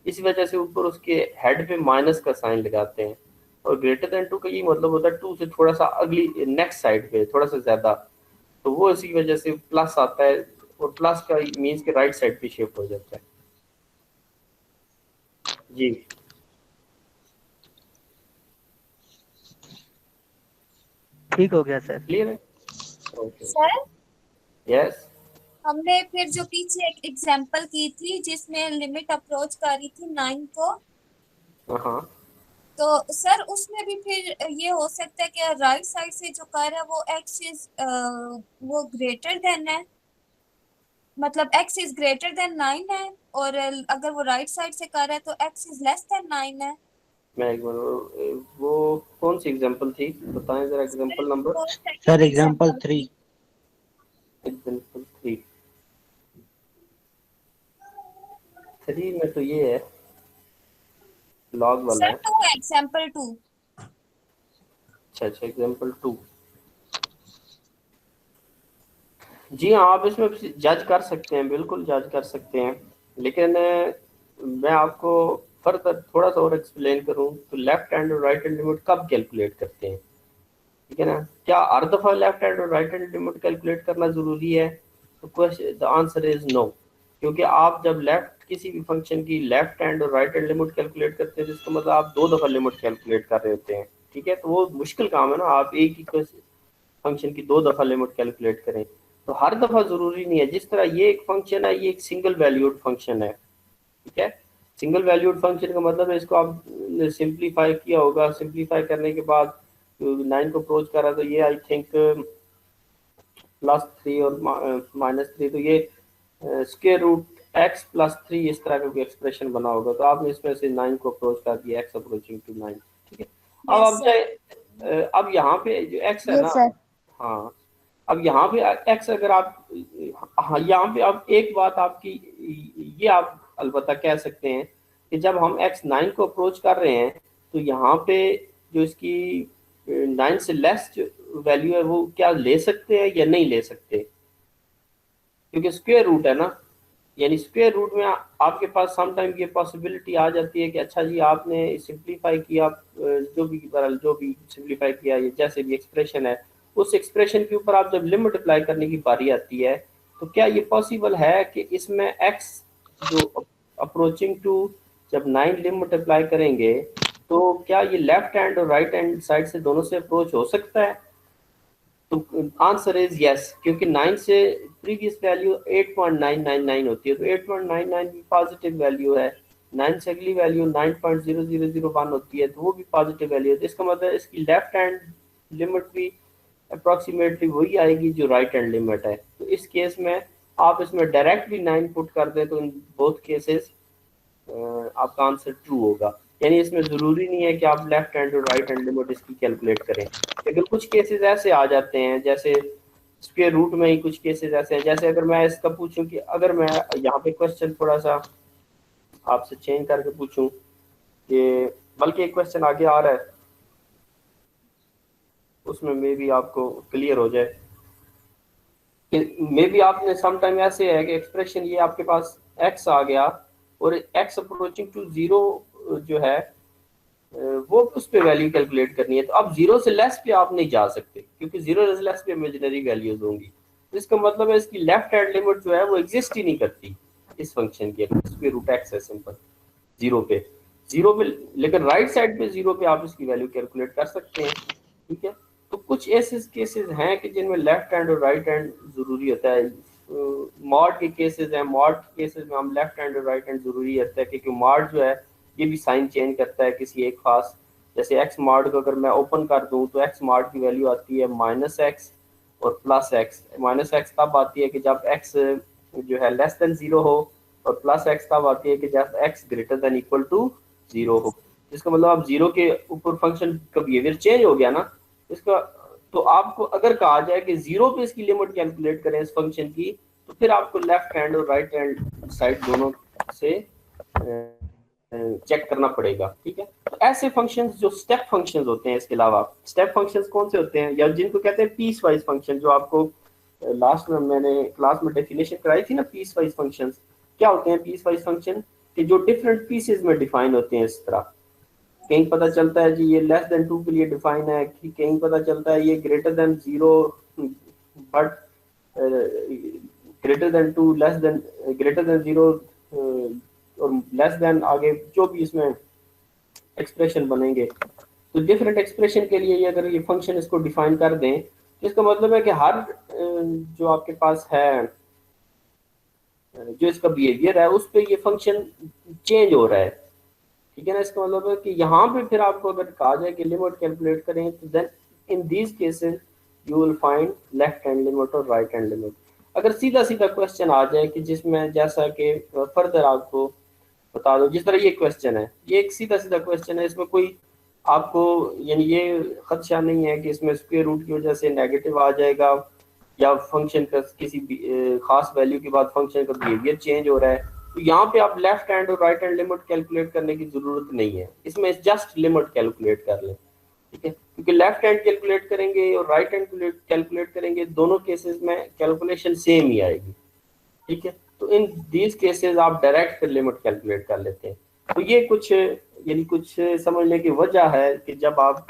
इस वजह से ऊपर उसके हेड पे माइनस का साइन लगाते हैं। और ग्रेटर देन 2 का ये मतलब होता है 2 से थोड़ा सा अगली नेक्स्ट साइड पे थोड़ा सा ज्यादा, तो वो इसी वजह से प्लस आता है, और प्लस का मीन्स के राइट साइड पे शिफ्ट हो जाता है। जी,
ठीक हो गया सर।
क्लियर है? Okay,
sir
yes.
हमने फिर जो पीछे एक एग्जांपल की थी जिसमें लिमिट अप्रोच कर रही थी 9 को,
हाँ,
तो सर उसमें भी फिर ये हो सकता है कि राइट साइड से जो कर है वो x इज वो ग्रेटर देन है, मतलब x इज ग्रेटर देन 9 है, और अगर वो राइट साइड से कर रहा है तो x इज लेस देन 9 है।
मैं एक मिनट, वो कौन सी एग्जांपल थी बताएं जरा, example number.
Sir example 3।
Example 3 में तो ये है, लॉग वाला
सर
है।
2 एग्जांपल 2।
अच्छा अच्छा, एग्जांपल 2। जी हाँ, आप इसमें जज कर सकते हैं, बिल्कुल जज कर सकते हैं, लेकिन मैं आपको फर्दर थोड़ा सा और एक्सप्लेन करूं तो लेफ्ट हैंड और राइट हैंड लिमिट कब कैलकुलेट करते हैं, ठीक है ना। क्या हर दफा लेफ्ट हैंड और राइट हैंड लिमिट कैलकुलेट करना जरूरी है? तो question the answer is no, क्योंकि आप जब लेफ्ट किसी भी फंक्शन की लेफ्ट हैंड और राइट हैंड लिमिट कैलकुलेट करते हैं, जिसका मतलब आप 2 दफा लिमिट कैलकुलेट कर रहे होते हैं, ठीक है। तो वो मुश्किल काम है ना, आप एक ही फंक्शन की 2 दफा लिमिट कैलकुलेट करें। तो हर दफा जरूरी नहीं है। जिस तरह ये एक फंक्शन है, ये एक सिंगल वैल्यूड फंक्शन है, ठीक है। सिंगल वैल्यूड फंक्शन का मतलब है, इसको आप सिंप्लीफाई किया होगा, सिंप्लीफाई करने के बाद 9 को अप्रोच करा तो ये आई थिंक +3 और -3, तो ये स्क्वायर रूट x +3 इस तरह का कोई एक्सप्रेशन बना होगा। तो आपने इसमें से 9 को अप्रोच कर दिया, x अप्रोचिंग टू 9, ठीक है। अब
यस
आप
सर।
चाहे अब यहाँ पे जो x है ना,
यस सर।
हाँ, अब यहाँ पे x अगर आप, हाँ यहाँ पे आप एक बात आपकी ये आप अलबत्ता कह सकते हैं कि जब हम x 9 को अप्रोच कर रहे हैं तो यहाँ पे जो इसकी 9 से लेस जो वैल्यू है वो क्या ले सकते हैं या नहीं ले सकते, क्योंकि स्क्वायर रूट है ना। यानी स्क्वायर रूट में आपके पास सम टाइम ये पॉसिबिलिटी आ जाती है कि अच्छा जी आपने सिंप्लीफाई किया, जो भी सिंप्लीफाई किया, ये जैसे भी एक्सप्रेशन है, उस एक्सप्रेशन के ऊपर आप जब लिमिट अप्लाई करने की बारी आती है, तो क्या ये पॉसिबल है कि इसमें x जो अप्रोचिंग टू जब 9 लिमिट अप्लाई करेंगे तो क्या ये लेफ्ट हैंड और राइट हैंड साइड से दोनों से अप्रोच हो सकता है? तो आंसर इज यस, क्योंकि 9 से प्रीवियस वैल्यू 8.999 होती है, तो 8.99 भी पॉजिटिव वैल्यू है। 9 से अगली वैल्यू 9.0001 होती है, तो वो भी पॉजिटिव वैल्यू है। तो इसका मतलब इसकी लेफ्ट हैंड लिमिट भी अप्रोक्सीमेटली वही आएगी जो राइट हैंड लिमिट है। तो इस केस में आप इसमें डायरेक्ट भी 9 पुट कर दें तो इन बोथ केसेस आपका आंसर ट्रू होगा। यानी इसमें ज़रूरी नहीं है कि आप लेफ्ट हैंड और राइट हैंड लिमिट इसकी कैलकुलेट करें, लेकिन कुछ केसेस ऐसे आ जाते हैं, जैसे स्क्वायर रूट में ही कुछ केसेस ऐसे हैं। जैसे अगर मैं इसका पूछूं कि अगर मैं यहाँ पे क्वेश्चन थोड़ा सा आपसे चेंज करके पूछूं कि, बल्कि एक क्वेश्चन आगे आ रहा है उसमें मे भी आपको क्लियर हो जाए कि मे भी आपने सम टाइम ऐसे है कि एक्सप्रेशन ये आपके पास x आ गया और x अप्रोचिंग टू 0 जो है वो उस पे वैल्यू कैलकुलेट करनी है। तो अब 0 से लेस पे आप नहीं जा सकते, क्योंकि 0 से लेस पे इमेजिनरी वैल्यूज होंगी। तो इसका मतलब है इसकी लेफ्ट हैंड लिमिट जो है वो एग्जिस्ट ही नहीं करती इस फंक्शन की, स्क्वायर रूट x है सिंपल 0 पे, लेकिन राइट साइड पे 0 पे आप इसकी वैल्यू कैलकुलेट कर सकते हैं, ठीक है। तो कुछ ऐसे केसेस हैं कि जिनमें लेफ्ट हैंड और राइट हैंड जरूरी होता है। मॉड के केसेस हैं, मॉड के केसेस में हम लेफ्ट हैंड और राइट हैंड जरूरी होता है, क्योंकि मॉड जो है ये भी साइन चेंज करता है किसी एक खास, जैसे एक्स मॉड को अगर मैं ओपन कर दूं तो एक्स मॉड की वैल्यू आती है -x और +x। -x तब आती है कि जब x जो है लेस देन 0 हो, और +x तब आती है कि जब x greater than equal to 0 हो। इसका मतलब अब 0 के ऊपर फंक्शन का बिहेवियर चेंज हो गया ना इसका। तो आपको अगर कहा जाए कि 0 पे इसकी लिमिट कैलकुलेट करें इस फंक्शन की, तो फिर आपको लेफ्ट हैंड और राइट हैंड साइड दोनों से चेक करना पड़ेगा, ठीक है। तो ऐसे फंक्शंस जो स्टेप फंक्शंस होते हैं, इसके अलावा स्टेप फंक्शंस कौन से होते हैं, या जिनको कहते हैं पीस वाइज फंक्शन, जो आपको लास्ट में मैंने क्लास में डेफिनेशन कराई थी ना पीस वाइज फंक्शंस। क्या होते हैं पीस वाइज फंक्शन? कि जो डिफरेंट पीसेस में डिफाइन होते हैं। इस तरह कहीं पता चलता है जी ये लेस देन 2 के लिए डिफाइन है, कहीं पता चलता है ये greater than 0 but greater than 2 less than greater than 0 और लेस देन आगे जो भी इसमें एक्सप्रेशन बनेंगे। तो डिफरेंट एक्सप्रेशन के लिए अगर ये फंक्शन इसको डिफाइन कर दें, तो इसका मतलब है कि हर जो आपके पास है जो इसका बिहेवियर है उस पे ये फंक्शन चेंज हो रहा है, ठीक है ना। इसका मतलब है कि यहाँ पे फिर आपको अगर कहा जाए कि लिमिट कैलकुलेट करें, तो then in these cases you will find left hand limit और राइट हैंड लिमिट। अगर सीधा सीधा क्वेश्चन आ जाए कि जिसमें जैसा कि फर्दर आपको बता दो। जिस तरह ये क्वेश्चन है, ये एक सीधा सीधा क्वेश्चन है, इसमें कोई आपको यानी ये खदशा नहीं है कि इसमें स्क्वायर रूट की वजह से नेगेटिव आ जाएगा या फंक्शन का किसी खास वैल्यू के बाद फंक्शन का बिहेवियर चेंज हो रहा है। तो यहाँ पे आप लेफ्ट हैंड और राइट हैंड लिमिट कैलकुलेट करने की जरूरत नहीं है, इसमें जस्ट लिमिट कैलकुलेट कर लें, ठीक है। क्योंकि लेफ्ट हैंड कैलकुलेट करेंगे और राइट हैंड कैलकुलेट करेंगे, दोनों केसेस में कैलकुलेशन सेम ही आएगी, ठीक है। तो इन दीज केसेस आप डायरेक्ट फिर लिमिट कैलकुलेट कर लेते हैं। तो ये कुछ यानी कुछ समझने की वजह है कि जब आप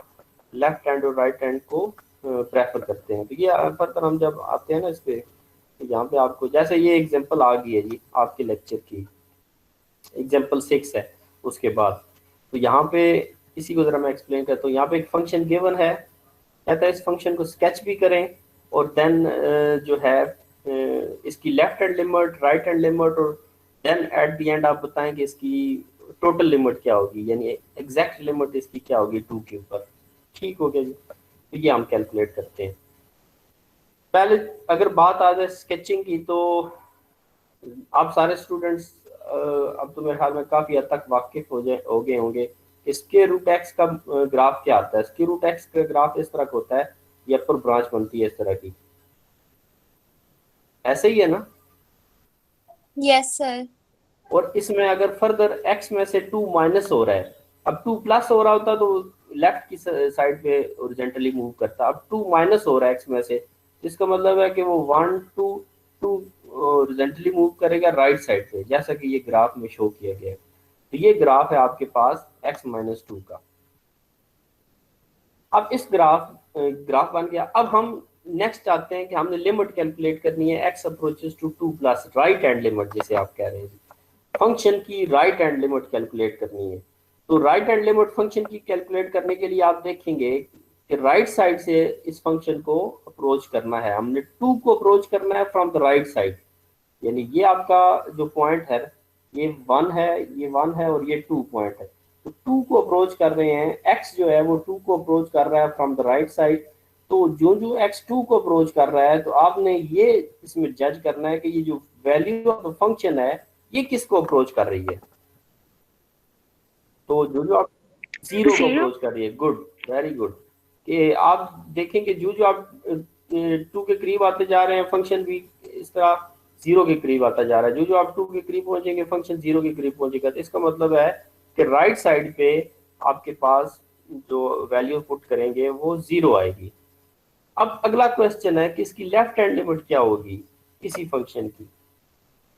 लेफ्ट हैंड और राइट हैंड को प्रेफर करते हैं। तो ये फर्दर हम जब आते हैं ना इस पे, तो यहाँ पे आपको जैसे ये एग्जांपल आ गई है जी आपके लेक्चर की, एग्जांपल 6 है उसके बाद। तो यहाँ पे इसी को जरा मैं एक्सप्लेन करता हूँ। यहाँ पे एक फंक्शन गिवन है, कहता है इस फंक्शन को स्केच भी करें और देन जो है इसकी left hand limit, right hand limit, और देन एट द एंड आप बताएं कि इसकी टोटल लिमिट क्या होगी, यानी एग्जैक्ट लिमिट इसकी क्या होगी 2 के ऊपर। ठीक हो गया जी। तो ये हम कैलकुलेट करते हैं। पहले अगर बात आ जाए स्केचिंग की, तो आप सारे स्टूडेंट्स अब तो मेरे ख्याल में काफ़ी हद तक वाकिफ हो गए होंगे। स्क्वायर रूट एक्स का ग्राफ क्या आता है। स्क्वायर रूट एक्स का ग्राफ इस तरह का होता है, ये अपर ब्रांच बनती है इस तरह की, ऐसे ही है ना।
Yes sir.
और इसमें अगर फर्दर x में से 2 माइनस हो रहा है, अब 2 प्लस हो रहा होता तो लेफ्ट की साइड पे ओरिजेंटली मूव करता, अब 2 माइनस हो रहा है x में से, इसका मतलब है कि वो 1 2 2 ओरिजेंटली मूव करेगा राइट साइड पे, जैसा कि ये ग्राफ में शो किया गया है। तो ये ग्राफ है आपके पास x माइनस 2 का। अब इस ग्राफ बन गया। अब हम नेक्स्ट आते हैं कि हमने लिमिट कैलकुलेट करनी है x approaches to 2 plus, right hand limit जिसे आप कह रहे हैं, फंक्शन की राइट हैंड लिमिट कैलकुलेट करनी है। तो राइट हैंड लिमिट फंक्शन की कैलकुलेट करने के लिए आप देखेंगे कि राइट साइड से इस फंक्शन को अप्रोच करना है, हमने 2 को अप्रोच करना है फ्रॉम द राइट साइड, यानी ये आपका जो पॉइंट है ये 1 है, ये 1 है और ये 2 पॉइंट है। तो 2 को अप्रोच कर रहे हैं, x जो है वो 2 को अप्रोच कर रहा है फ्रॉम द राइट साइड। तो जो जो x 2 को अप्रोच कर रहा है, तो आपने ये इसमें जज करना है कि ये जो वैल्यू ऑफ द फंक्शन है ये किसको अप्रोच कर रही है। तो जो जो आप 0 को अप्रोच कर रही है, गुड, वेरी गुड। कि आप देखेंगे जो जो आप 2 के करीब आते जा रहे हैं, फंक्शन भी इस तरह 0 के करीब आता जा रहा है। जो जो आप 2 के करीब पहुंचेंगे, फंक्शन 0 के करीब पहुंचेगा। तो इसका मतलब है कि राइट साइड पे आपके पास जो वैल्यू पुट करेंगे वो 0 आएगी। अब अगला क्वेश्चन है कि इसकी लेफ्ट हैंड लिमिट क्या होगी किसी फंक्शन की।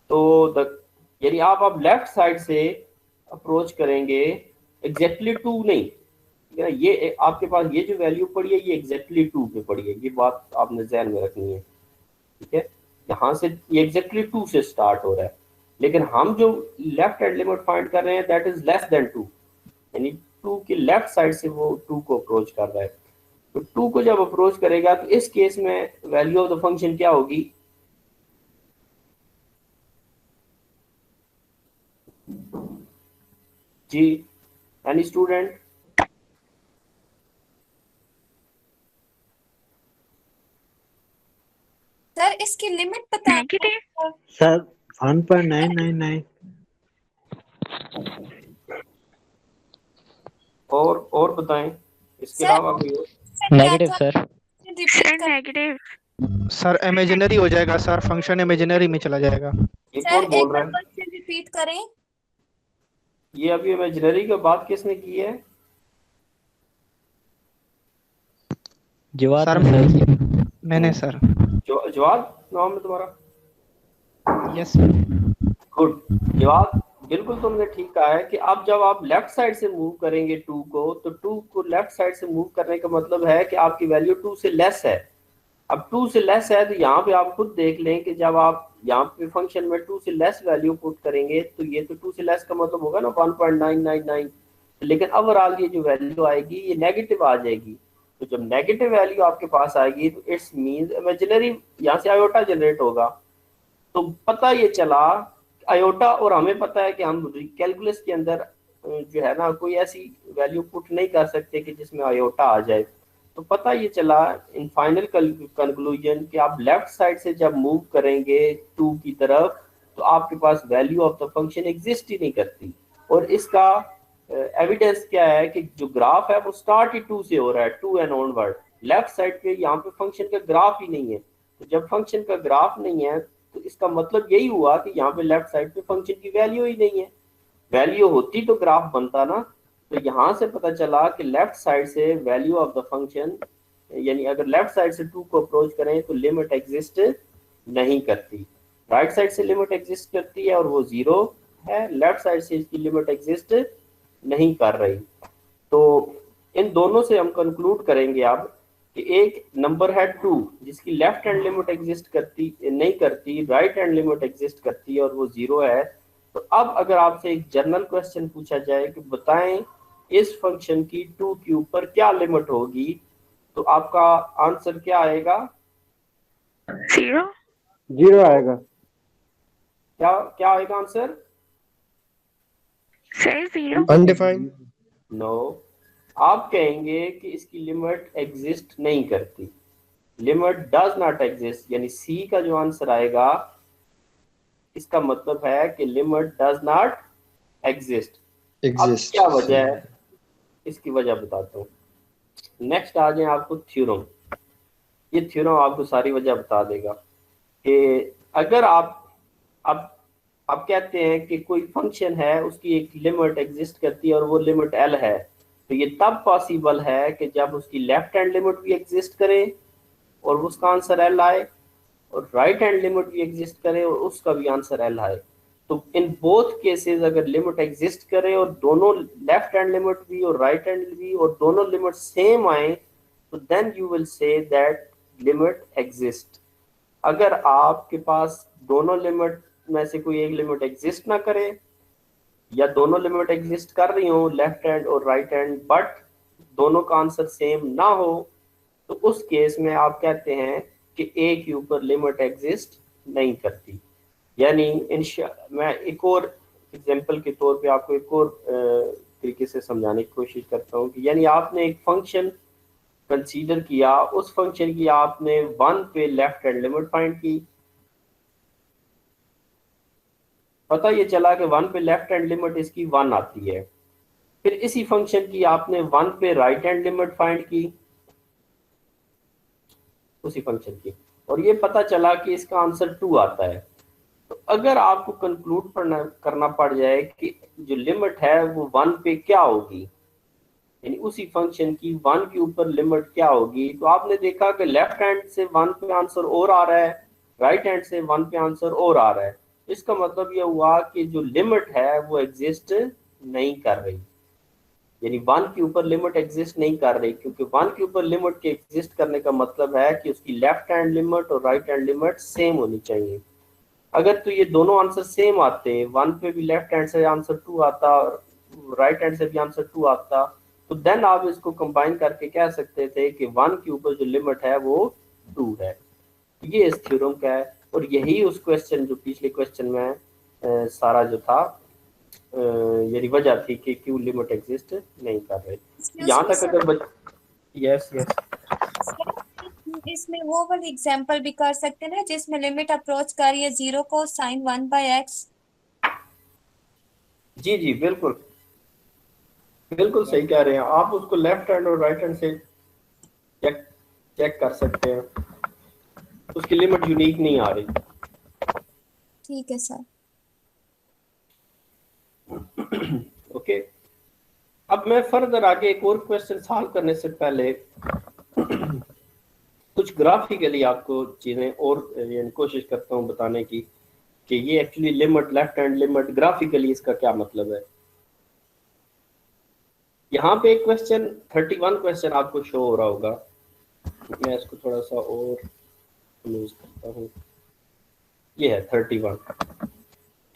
तो यानी आप लेफ्ट साइड से अप्रोच करेंगे, एग्जैक्टली 2 नहीं, ये आपके पास ये जो वैल्यू पड़ी है ये एग्जैक्टली 2 पे पड़ी है, ये बात आपने ध्यान में रखनी है, ठीक है। यहाँ से ये एग्जैक्टली 2 से स्टार्ट हो रहा है, लेकिन हम जो लेफ्ट हैंड लिमिट फाइंड कर रहे हैं दैट इज लेस देन 2, यानी 2 की लेफ्ट साइड से वो 2 को अप्रोच कर रहा है। तो 2 को जब अप्रोच करेगा तो इस केस में वैल्यू ऑफ द फंक्शन क्या होगी। जी एनी स्टूडेंट।
सर इसकी लिमिट बताएं
सर 1.999।
और बताएं इसके
सर,
अलावा कोई और?
Negative sir.
रिपीट कर
नेगेटिव सर, इमेजिनरी हो जाएगा सर, फंक्शन इमेजिनरी में चला जाएगा।
ये
सर
कौन
एक
बोल रहा
बार
है?
क्वेश्चन रिपीट करें।
ये अभी इमेजिनरी का बात किसने की है?
जवाब
सर
सर।
मैंने सर।
जवाब नाम है तुम्हारा?
Yes sir.
गुड जवाब, बिल्कुल तुमने ठीक कहा है कि अब जब आप लेफ्ट साइड से मूव करेंगे 2 को, तो 2 को लेफ्ट साइड से मूव करने का मतलब है कि आपकी वैल्यू 2 से लेस है। अब 2 से लेस है तो यहाँ पे आप खुद देख लें कि जब आप यहाँ पे फंक्शन में 2 से लेस वैल्यू पुट करेंगे तो ये तो 2 से लेस का मतलब होगा ना 1.999, लेकिन ओवरऑल ये जो वैल्यू आएगी ये नेगेटिव आ जाएगी। तो जब नेगेटिव वैल्यू आपके पास आएगी तो इट्स मींस इमेजिनरी, यहाँ से आयोटा जनरेट होगा। तो पता ये चला आयोटा, और हमें पता है कि हम कैलकुलस के अंदर जो है ना कोई ऐसी वैल्यू पुट नहीं कर सकते कि जिसमें आयोटा आ जाए। तो पता ये चला इन फाइनल कंक्लूजन कि आप लेफ्ट साइड से जब मूव करेंगे 2 की तरफ तो आपके पास value of the function exist ही नहीं करती। और इसका एविडेंस क्या है कि जो ग्राफ है वो स्टार्ट ही 2 से हो रहा है, 2 एंड ऑनवर्ड। लेफ्ट साइड पे यहाँ पे फंक्शन का ग्राफ ही नहीं है। तो जब फंक्शन का ग्राफ नहीं है तो इसका मतलब यही हुआ कि यहाँ पे लेफ्ट साइड पे फंक्शन की वैल्यू ही नहीं है। वैल्यू होती तो ग्राफ बनता ना। तो यहाँ से पता चला कि लेफ्ट साइड से वैल्यू ऑफ द फंक्शन, यानी अगर लेफ्ट साइड से 2 को अप्रोच करें तो लिमिट एग्जिस्ट नहीं करती। राइट साइड से लिमिट एग्जिस्ट करती है और वो 0 है, लेफ्ट साइड से इसकी लिमिट एग्जिस्ट नहीं कर रही। तो इन दोनों से हम कंक्लूड करेंगे अब कि एक नंबर है 2 जिसकी लेफ्ट हैंड लिमिट एग्जिस्ट करती नहीं करती, राइट हैंड लिमिट एग्जिस्ट करती है और वो 0 है। तो अब अगर आपसे एक जनरल क्वेश्चन पूछा जाए कि बताएं इस फंक्शन की 2 के ऊपर क्या लिमिट होगी, तो आपका आंसर क्या आएगा?
0 आएगा।
क्या आएगा आंसर?
अनडिफाइंड।
नो, आप कहेंगे कि इसकी लिमिट एग्जिस्ट नहीं करती, लिमिट डज नॉट एग्जिस्ट, यानी सी का जो आंसर आएगा इसका मतलब है कि लिमिट डज नॉट एग्जिस्ट। अब क्या वजह है, इसकी वजह बताता हूँ। नेक्स्ट आ जाए आपको थ्योरम। ये थ्योरम आपको सारी वजह बता देगा कि अगर आप कहते हैं कि कोई फंक्शन है उसकी एक लिमिट एग्जिस्ट करती है और वो लिमिट एल है, तो ये तब पॉसिबल है कि जब उसकी लेफ्ट हैंड लिमिट भी एग्जिस्ट करे और उसका आंसर एल आए, और राइट हैंड लिमिट भी एग्जिस्ट करे और उसका भी आंसर एल आए। तो इन बोथ केसेस अगर लिमिट एग्जिस्ट करे और दोनों लेफ्ट हैंड लिमिट भी और राइट हैंड भी और दोनों लिमिट सेम आए, तो then you will say that limit exist. अगर आपके पास दोनों लिमिट में से कोई एक लिमिट एग्जिस्ट ना करे या दोनों लिमिट एग्जिस्ट कर रही हो लेफ्ट हैंड और राइट हैंड, बट दोनों का आंसर सेम ना हो, तो उस केस में आप कहते हैं कि ए के ऊपर लिमिट एग्जिस्ट नहीं करती। यानी मैं एक और एग्जांपल के तौर पे आपको एक और तरीके से समझाने की कोशिश करता हूँ कि यानी आपने एक फंक्शन कंसीडर किया, उस फंक्शन की आपने 1 पे लेफ्ट हैंड लिमिट फाइंड की, पता ये चला कि 1 पे लेफ्ट हैंड लिमिट इसकी 1 आती है। फिर इसी फंक्शन की आपने 1 पे राइट हैंड लिमिट फाइंड की उसी फंक्शन की, और ये पता चला कि इसका आंसर 2 आता है। तो अगर आपको कंक्लूड करना पड़ जाए कि जो लिमिट है वो 1 पे क्या होगी, यानी उसी फंक्शन की 1 के ऊपर लिमिट क्या होगी, तो आपने देखा कि लेफ्ट हैंड से 1 पे आंसर और आ रहा है, राइट हैंड से 1 पे आंसर और आ रहा है। इसका मतलब यह हुआ कि जो लिमिट है वो एग्जिस्ट नहीं कर रही, यानी 1 के ऊपर लिमिट एग्जिस्ट नहीं कर रही, क्योंकि 1 के ऊपर लिमिट के एग्जिस्ट करने का मतलब है कि उसकी लेफ्ट हैंड लिमिट और राइट हैंड लिमिट सेम होनी चाहिए। अगर तो ये दोनों आंसर सेम आते, 1 पे भी लेफ्ट हैंड से आंसर 2 आता और राइट हैंड से भी आंसर 2 आता, तो देन आप इसको कंबाइन करके कह सकते थे कि 1 के ऊपर जो लिमिट है वो 2 है। ये इस थ्योरम का है, और यही उस क्वेश्चन जो पिछले क्वेश्चन में सारा जो था यही वजह थी कि क्यों लिमिट एग्जिस्ट नहीं कर रही। यहाँ तक अगर यस
इसमें वो वाली एग्जांपल भी कर सकते हैं ना जिसमें लिमिट अप्रोच कर रही है 0 को साइन 1/x।
जी जी बिल्कुल बिल्कुल सही कह रहे हैं आप, उसको लेफ्ट हैंड और राइट हैंड से चेक कर सकते हैं, उसकी लिमिट यूनिक नहीं आ रही।
ठीक है सर।
ओके, अब मैं फर्दर आगे एक और क्वेश्चन सॉल्व करने से पहले कुछ ग्राफिकली आपको चीजें और कोशिश करता हूं बताने की कि ये actually limit, left hand limit, graphically इसका क्या मतलब है। यहाँ पे एक क्वेश्चन 31 क्वेश्चन आपको शो हो रहा होगा, मैं इसको थोड़ा सा और यूज करता हूँ। ये है 31,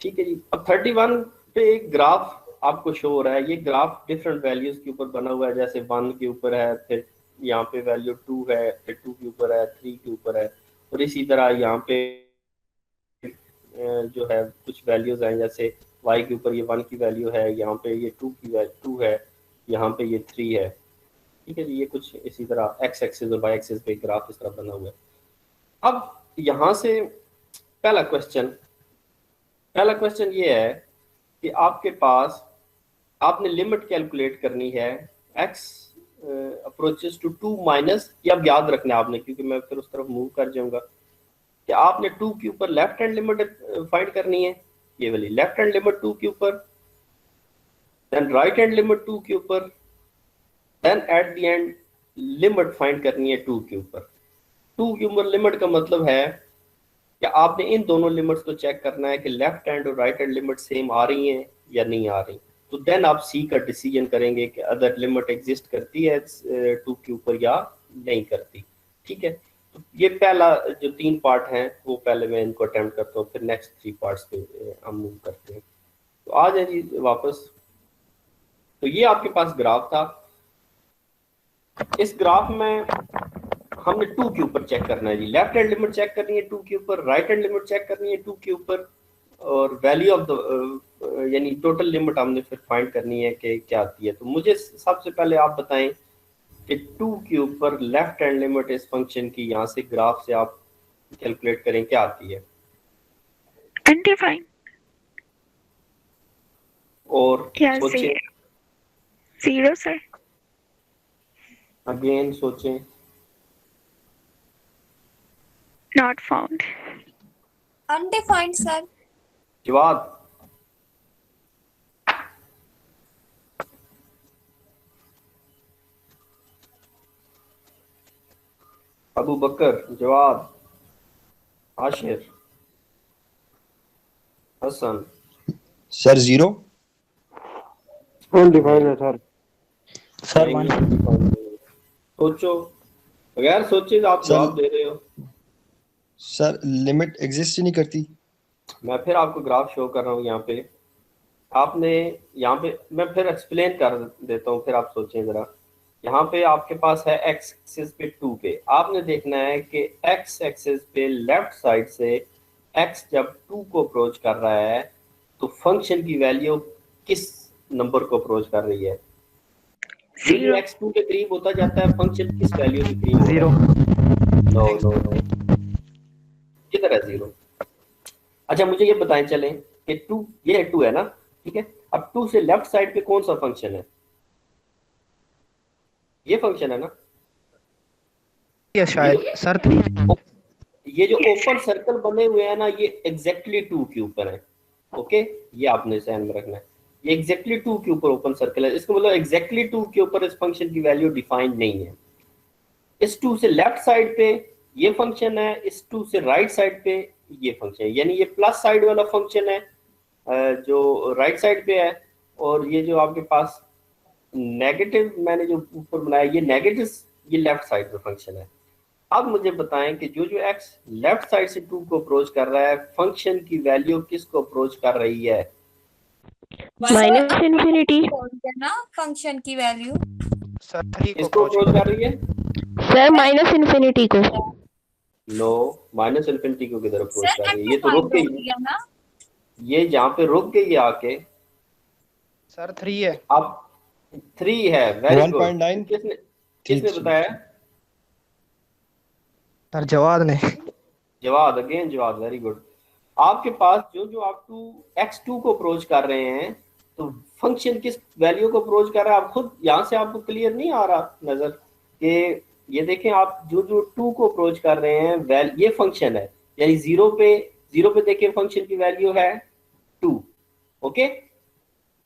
ठीक है जी। अब 31 पे एक ग्राफ आपको शो हो रहा है। ये ग्राफ डिफरेंट वैल्यूज के ऊपर बना हुआ है, जैसे 1 के ऊपर है, फिर यहाँ पे वैल्यू 2 है, फिर 2 के ऊपर है, 3 के ऊपर है, और इसी तरह यहाँ पे जो है कुछ वैल्यूज हैं, जैसे y के ऊपर ये 1 की वैल्यू है, यहाँ पे ये 2 की वैल्यू 2 है, यहाँ पे ये 3 है, ठीक है जी। ये कुछ इसी तरह x एक्सिस और y एक्सिस पे ग्राफ इस तरह बना हुआ है। अब यहाँ से पहला क्वेश्चन पहला क्वेश्चन ये है कि आपके पास आपने लिमिट कैलकुलेट करनी है x अप्रोचेस टू 2 माइनस, ये अब याद रखना है आपने क्योंकि मैं फिर उस तरफ मूव कर जाऊंगा, कि आपने 2 के ऊपर लेफ्ट हैंड लिमिट फाइंड करनी है, ये वाली लेफ्ट हैंड लिमिट 2 के ऊपर, देन राइट हैंड लिमिट 2 के ऊपर, then at the end limit find करनी है 2 के ऊपर। 2 के ऊपर लिमिट का मतलब है कि आपने इन दोनों लिमिट्स को चेक करना है कि लेफ्ट हैंड और राइट हैंड लिमिट सेम आ रही हैं या नहीं आ रही। तो देन आप सी का डिसीजन करेंगे कि अदर लिमिट एग्जिस्ट करती है 2 के ऊपर या नहीं करती। ठीक है, तो ये पहला जो 3 पार्ट हैं वो पहले मैं इनको अटेम्प्ट करता हूँ, फिर नेक्स्ट 3 पार्ट्स पे हम मूव करते हैं। तो आ जाए जी वापस। तो ये आपके पास ग्राफ था, इस ग्राफ में हमने 2 के ऊपर चेक करना है जी, लेफ्ट हैंड लिमिट चेक करनी है 2 के ऊपर, राइट हैंड लिमिट चेक करनी है 2 के ऊपर, और वैल्यू ऑफ द यानी टोटल लिमिट हमने फिर फाइंड करनी है कि क्या आती है। तो मुझे सबसे पहले आप बताएं कि 2 के ऊपर लेफ्ट हैंड लिमिट इस फंक्शन की यहाँ से ग्राफ से आप कैलकुलेट करें क्या आती है।
अनडिफाइंड
और
क्या
सोचें,
0 सर।
अगेन सोचें,
नॉट फाउंड।
Undefined sir.
जवाब अबू बकर, जवाब आशिर, हसन,
सर 0 अनडिफाइंड है सर।
सर 1।
सोचो, बगैर सोचे आप जवाब दे रहे हो।
सर लिमिट एग्जिस्ट ही नहीं करती।
मैं फिर आपको ग्राफ शो कर रहा हूँ यहाँ पे, आपने यहाँ पे मैं फिर एक्सप्लेन कर देता हूँ, फिर आप सोचें ज़रा। यहाँ पे आपके पास है एक्स एक्सिस पे 2 पे, आपने देखना है कि एक्स एक्सिस पे लेफ्ट साइड से एक्स जब 2 को अप्रोच कर रहा है तो फंक्शन की वैल्यू किस नंबर को अप्रोच कर रही है। जो एक्स 2 के करीब होता जाता है फंक्शन किस वैल्यू के करीब?
0।
नो नो नो, किधर है 0? अच्छा मुझे ये बताएं चलें कि 2, ये 2 है ना, ठीक है। अब 2 से लेफ्ट साइड पे कौन सा फंक्शन है? ये फंक्शन है ना,
ये शायद सर 3।
ये जो ओपन सर्कल बने हुए हैं ना ये एग्जैक्टली 2 के ऊपर है। ओके, ये आपने ध्यान में रखना है, ये एग्जैक्टली 2 के ऊपर ओपन सर्कल है, इसका मतलब एग्जैक्टली 2 के ऊपर इस फंक्शन की वैल्यू डिफाइंड नहीं है। इस 2 से लेफ्ट साइड पे ये फंक्शन है, इस 2 से राइट साइड पे ये फंक्शन है, यानी ये प्लस साइड वाला फंक्शन है जो राइट साइड पे है, और ये जो आपके पास नेगेटिव मैंने जो ऊपर बनाया ये नेगेटिव, ये लेफ्ट साइड पे फंक्शन है। अब मुझे बताएं कि जो एक्स लेफ्ट साइड से 2 को अप्रोच कर रहा है फंक्शन की वैल्यू किसको अप्रोच कर रही है?
माइनस इन्फिनिटी
ना फंक्शन की वैल्यू
सर 3 को
किसको अप्रोच कर रही है?
सर माइनस इन्फिनिटी को।
नो, माइनस इन्फिनिटी को किधर अप्रोच
सर
कर रही है? ये तो रुक गई है
ना,
ये जहाँ पे रुक गई है आके।
सर 3 है।
अब 3 है, वेरी गुड।
1.9
किसने बताया?
सर जवाद ने।
Jawad, again Jawad, very good. आपके पास जो आप x2 को अप्रोच कर रहे हैं तो फंक्शन किस वैल्यू को अप्रोच कर रहा है? आप खुद यहाँ से आपको क्लियर नहीं आ रहा नजर कि ये देखें आप जो 2 को अप्रोच कर रहे हैं ये फंक्शन है, यानी 0 पे देखें फंक्शन की वैल्यू है 2। ओके,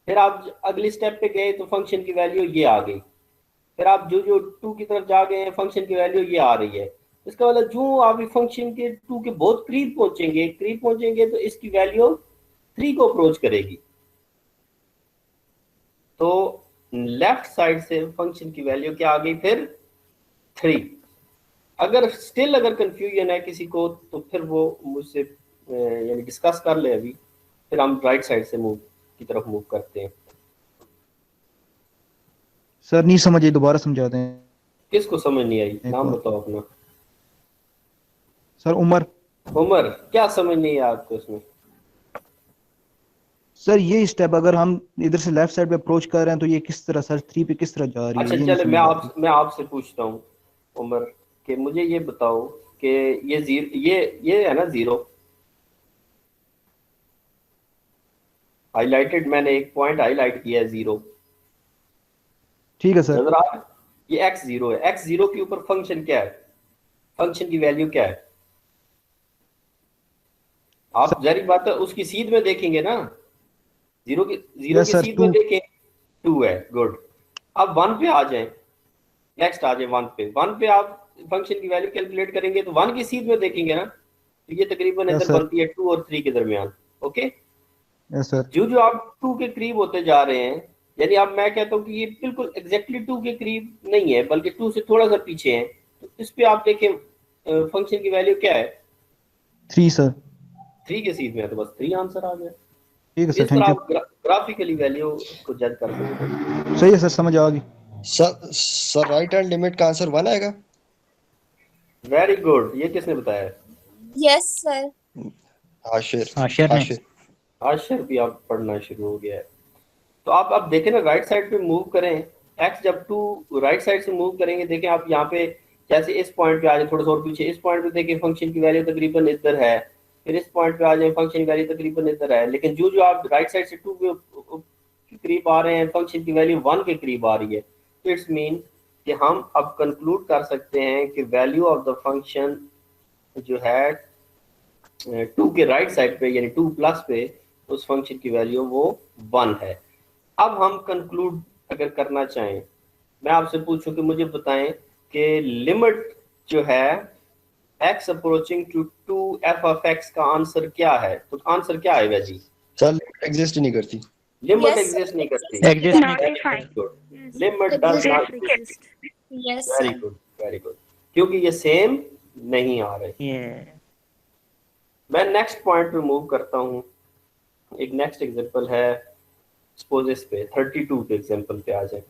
फिर आप अगली स्टेप पे गए तो फंक्शन की वैल्यू ये आ गई, फिर आप जो 2 की तरफ जा गए हैं फंक्शन की वैल्यू ये आ रही है। इसका मतलब जो आप फंक्शन के 2 के बहुत करीब पहुंचेंगे तो इसकी वैल्यू 3 को अप्रोच करेगी। तो लेफ्ट साइड से फंक्शन की वैल्यू क्या आ गई फिर? 3। अगर कंफ्यूजन है किसी को तो फिर वो मुझसे यानी डिस्कस कर ले अभी, फिर हम राइट साइड से की तरफ मूव करते हैं।
सर नहीं समझे, दोबारा समझा दें।
किसको समझ नहीं आई? नाम बताओ अपना।
सर उमर।
उमर, क्या समझ नहीं आया आपको इसमें?
सर ये स्टेप अगर हम इधर से लेफ्ट साइड पे अप्रोच कर रहे हैं तो ये किस तरह सर 3 पे किस तरह जा रही है?
अच्छा चले, मैं आपसे पूछता हूँ उमर कि मुझे ये बताओ कि ये है ना 0, हाईलाइटेड, मैंने एक पॉइंट हाईलाइट किया है 0,
ठीक है सर।
नजर आ रहा है? ये x0 है। x0 के ऊपर फंक्शन क्या है, फंक्शन की वैल्यू क्या है? आप जारी बात है उसकी सीध में देखेंगे ना, जीरो की
Yes, sir,
सीध में
2.
देखें 2 है, गुड। अब 1 पे आ जाएं, नेक्स्ट आ जाए 1 पे। 1 पे आप फंक्शन की वैल्यू कैलकुलेट करेंगे तो 1 की सीध में देखेंगे ना, तो ये तकरीबन
Yes,
इधर
sir.
बनती है 2 और 3 के दरमियान। Okay,
yes sir.
जो आप 2 के करीब होते जा रहे हैं, यानी अब मैं कहता हूँ कि ये बिल्कुल एग्जैक्टली 2 के करीब नहीं है, बल्कि 2 से थोड़ा सा पीछे है, तो इस पे आप देखें फंक्शन की वैल्यू क्या है,
3 सर।
3 के सीध में है, तो बस 3 आंसर आ गया।
ठीक है सर,
इस तरह
थैंक यू।
आप ग्राफिकली वैल्यू को जज कर सकते हैं।
सही है सर, समझ आ गई।
सर राइट हैंड लिमिट का आंसर 1 आएगा।
वेरी गुड, ये किसने बताया?
Yes sir.
आशिर
आशिर ने।
आशिर
आशिर भी आप पढ़ना शुरू हो गया है। तो आप अब देखें ना, राइट साइड पे मूव करें, एक्स जब 2 राइट साइड से मूव करेंगे, देखें आप यहाँ पे जैसे इस पॉइंट पे आ जाए, थोड़ा सा और पीछे इस पॉइंट पे देखें फंक्शन की वैल्यू तकरीबन इधर है, फिर इस पॉइंट पे आ जाए फंक्शन की वैल्यू तकरीबन इधर है, लेकिन जो आप राइट साइड से 2 के करीब आ रहे हैं, फंक्शन की वैल्यू 1 के करीब आ रही है, तो इट्स मीन कि हम अब कंक्लूड कर सकते हैं कि वैल्यू ऑफ द फंक्शन जो है 2 के राइट साइड पे यानी 2 प्लस पे, उस फंक्शन की वैल्यू वो 1 है। अब हम कंक्लूड अगर करना चाहें, मैं आपसे पूछूं कि मुझे बताएं कि लिमिट जो है x approaching to 2 f of x का आंसर क्या है, तो आंसर क्या आएगा जी?
सर लिमिट एग्जिस्ट ही नहीं करती।
लिमिट
Yes,
एग्जिस्ट नहीं करती।
एग्जिस्ट
Not
नहीं
defined.
Limit does not
Exist.
Yes
very
sir.
Good, very good, क्योंकि ये सेम नहीं आ रहे।
ये
मैं नेक्स्ट पॉइंट पे मूव करता हूँ। एक नेक्स्ट एग्जांपल है, सपोज इस पे 32 के एग्जांपल पे आ जाए।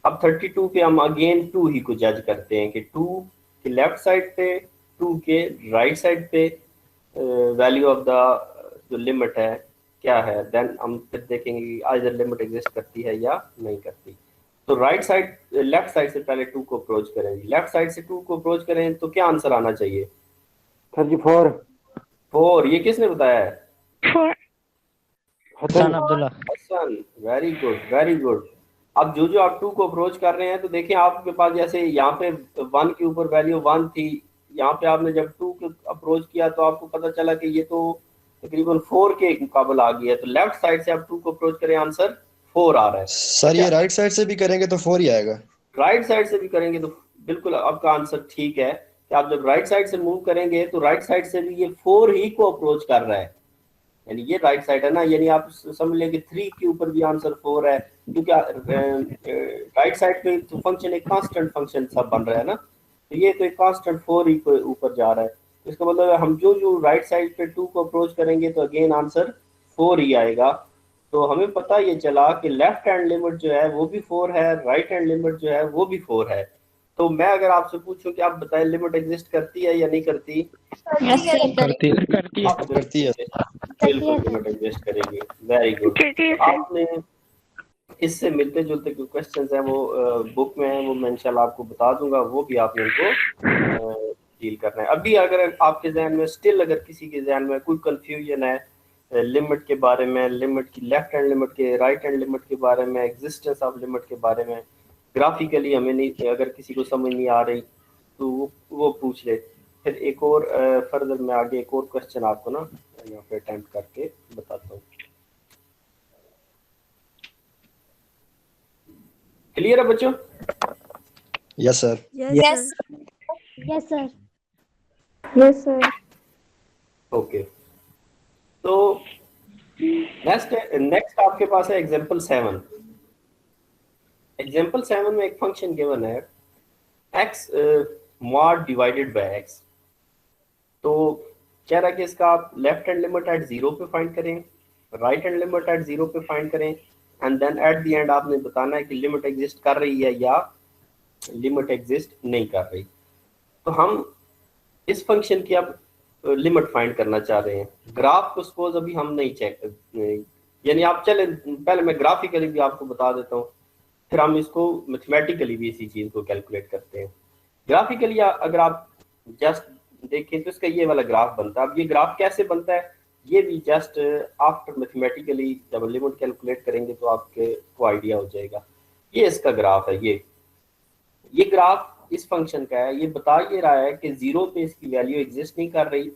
अब 32 पे हम अगेन 2 ही को जज करते हैं कि 2 के लेफ्ट साइड पे, 2 के राइट साइड पे वैल्यू ऑफ द जो लिमिट है क्या है, देन हम फिर देखेंगे कि आइदर लिमिट एग्जिस्ट करती है या नहीं करती। तो राइट साइड लेफ्ट साइड से पहले 2 को अप्रोच करेंगे, लेफ्ट साइड से 2 को अप्रोच करें तो क्या आंसर आना चाहिए? 4। ये किसने बताया है?
4.
Hasan Abdullah.
Hasan, very good, very good. अब जो आप 2 को अप्रोच कर रहे हैं, तो देखें आपके पास जैसे यहाँ पे 1 के ऊपर वैल्यू 1 थी, यहाँ पे आपने जब 2 को अप्रोच किया तो आपको पता चला कि ये तो तकरीबन 4 के मुकाबले आ गया, तो लेफ्ट साइड से आप 2 को अप्रोच करें, आंसर 4 आ रहा है।
सर ये राइट साइड से भी करेंगे तो 4 ही आएगा।
राइट साइड से भी करेंगे तो बिल्कुल आपका आंसर ठीक है कि आप जब राइट साइड से मूव करेंगे तो राइट साइड से भी ये 4 ही को अप्रोच कर रहा है, यानी ये राइट साइड है ना, यानी आप समझ लें कि 3 के ऊपर भी आंसर 4 है, क्योंकि राइट साइड पे तो फंक्शन एक कांस्टेंट फंक्शन सब बन रहा है ना, तो ये तो एक कांस्टेंट 4 ही को ऊपर जा रहा है। इसका मतलब हम जो राइट साइड पे 2 को अप्रोच करेंगे तो अगेन आंसर 4 ही आएगा। तो हमें पता ये चला कि लेफ्ट हैंड लिमिट जो है वो भी 4 है, राइट हैंड लिमिट जो है वो भी 4 है। तो मैं अगर आपसे पूछूं कि आप बताएं लिमिट एग्जिस्ट करती है या नहीं करती?
करती है।
करती है।
बिल्कुल लिमिट एग्जिस्ट करेगी। Very good.
करती है सर.
आपने इससे मिलते जुलते जो क्वेश्चंस हैं वो बुक में हैं, वो मैं इंशाल्लाह आपको बता दूंगा, वो भी आपने इनको डील करना है। अभी अगर आपके जहन में स्टिल अगर किसी के जहन में कोई कंफ्यूजन है लिमिट के बारे में, लिमिट की लेफ्ट हैंड लिमिट के, राइट हैंड लिमिट के बारे में, एग्जिस्टेंस ऑफ लिमिट के बारे में, ग्राफिकली हमें नहीं, अगर किसी को समझ नहीं आ रही तो वो पूछ ले। फिर एक और फर्दर मैं आगे एक और क्वेश्चन आपको ना यहाँ पे अटेम्प्ट करके बताता हूँ। क्लियर है बच्चों?
Yes sir.
Yes
yes sir.
Yes sir.
Okay, तो नेक्स्ट आपके पास है एग्जांपल 7। एग्जांपल 7 में एक फंक्शन गिवन है x mod divided by x। तो कह रहा है कि इसका आप लेफ्ट हैंड लिमिट एट 0 पे फाइंड करें, राइट हैंड लिमिट एट 0 पे फाइंड करें, and then at the end आपने बताना है कि लिमिट एग्जिस्ट कर रही है या लिमिट एग्जिस्ट नहीं कर रही। तो हम इस फंक्शन की अब लिमिट फाइंड करना चाह रहे हैं। ग्राफ को सपोज अभी हम नहीं चेक, यानी आप चले पहले मैं ग्राफिकली भी आपको बता देता हूँ, फिर हम इसको मैथमेटिकली भी इसी चीज़ को कैलकुलेट करते हैं। ग्राफिकली अगर आप जस्ट देखें तो इसका ये वाला ग्राफ बनता है। अब ये ग्राफ कैसे बनता है? ये भी जस्ट आफ्टर मैथमेटिकली जब लिमिट कैलकुलेट करेंगे तो आपके को आइडिया हो जाएगा। ये इसका ग्राफ है। ये ग्राफ इस फंक्शन का है। ये बता ये रहा है कि जीरो पे इसकी वैल्यू एग्जिस्ट नहीं कर रही,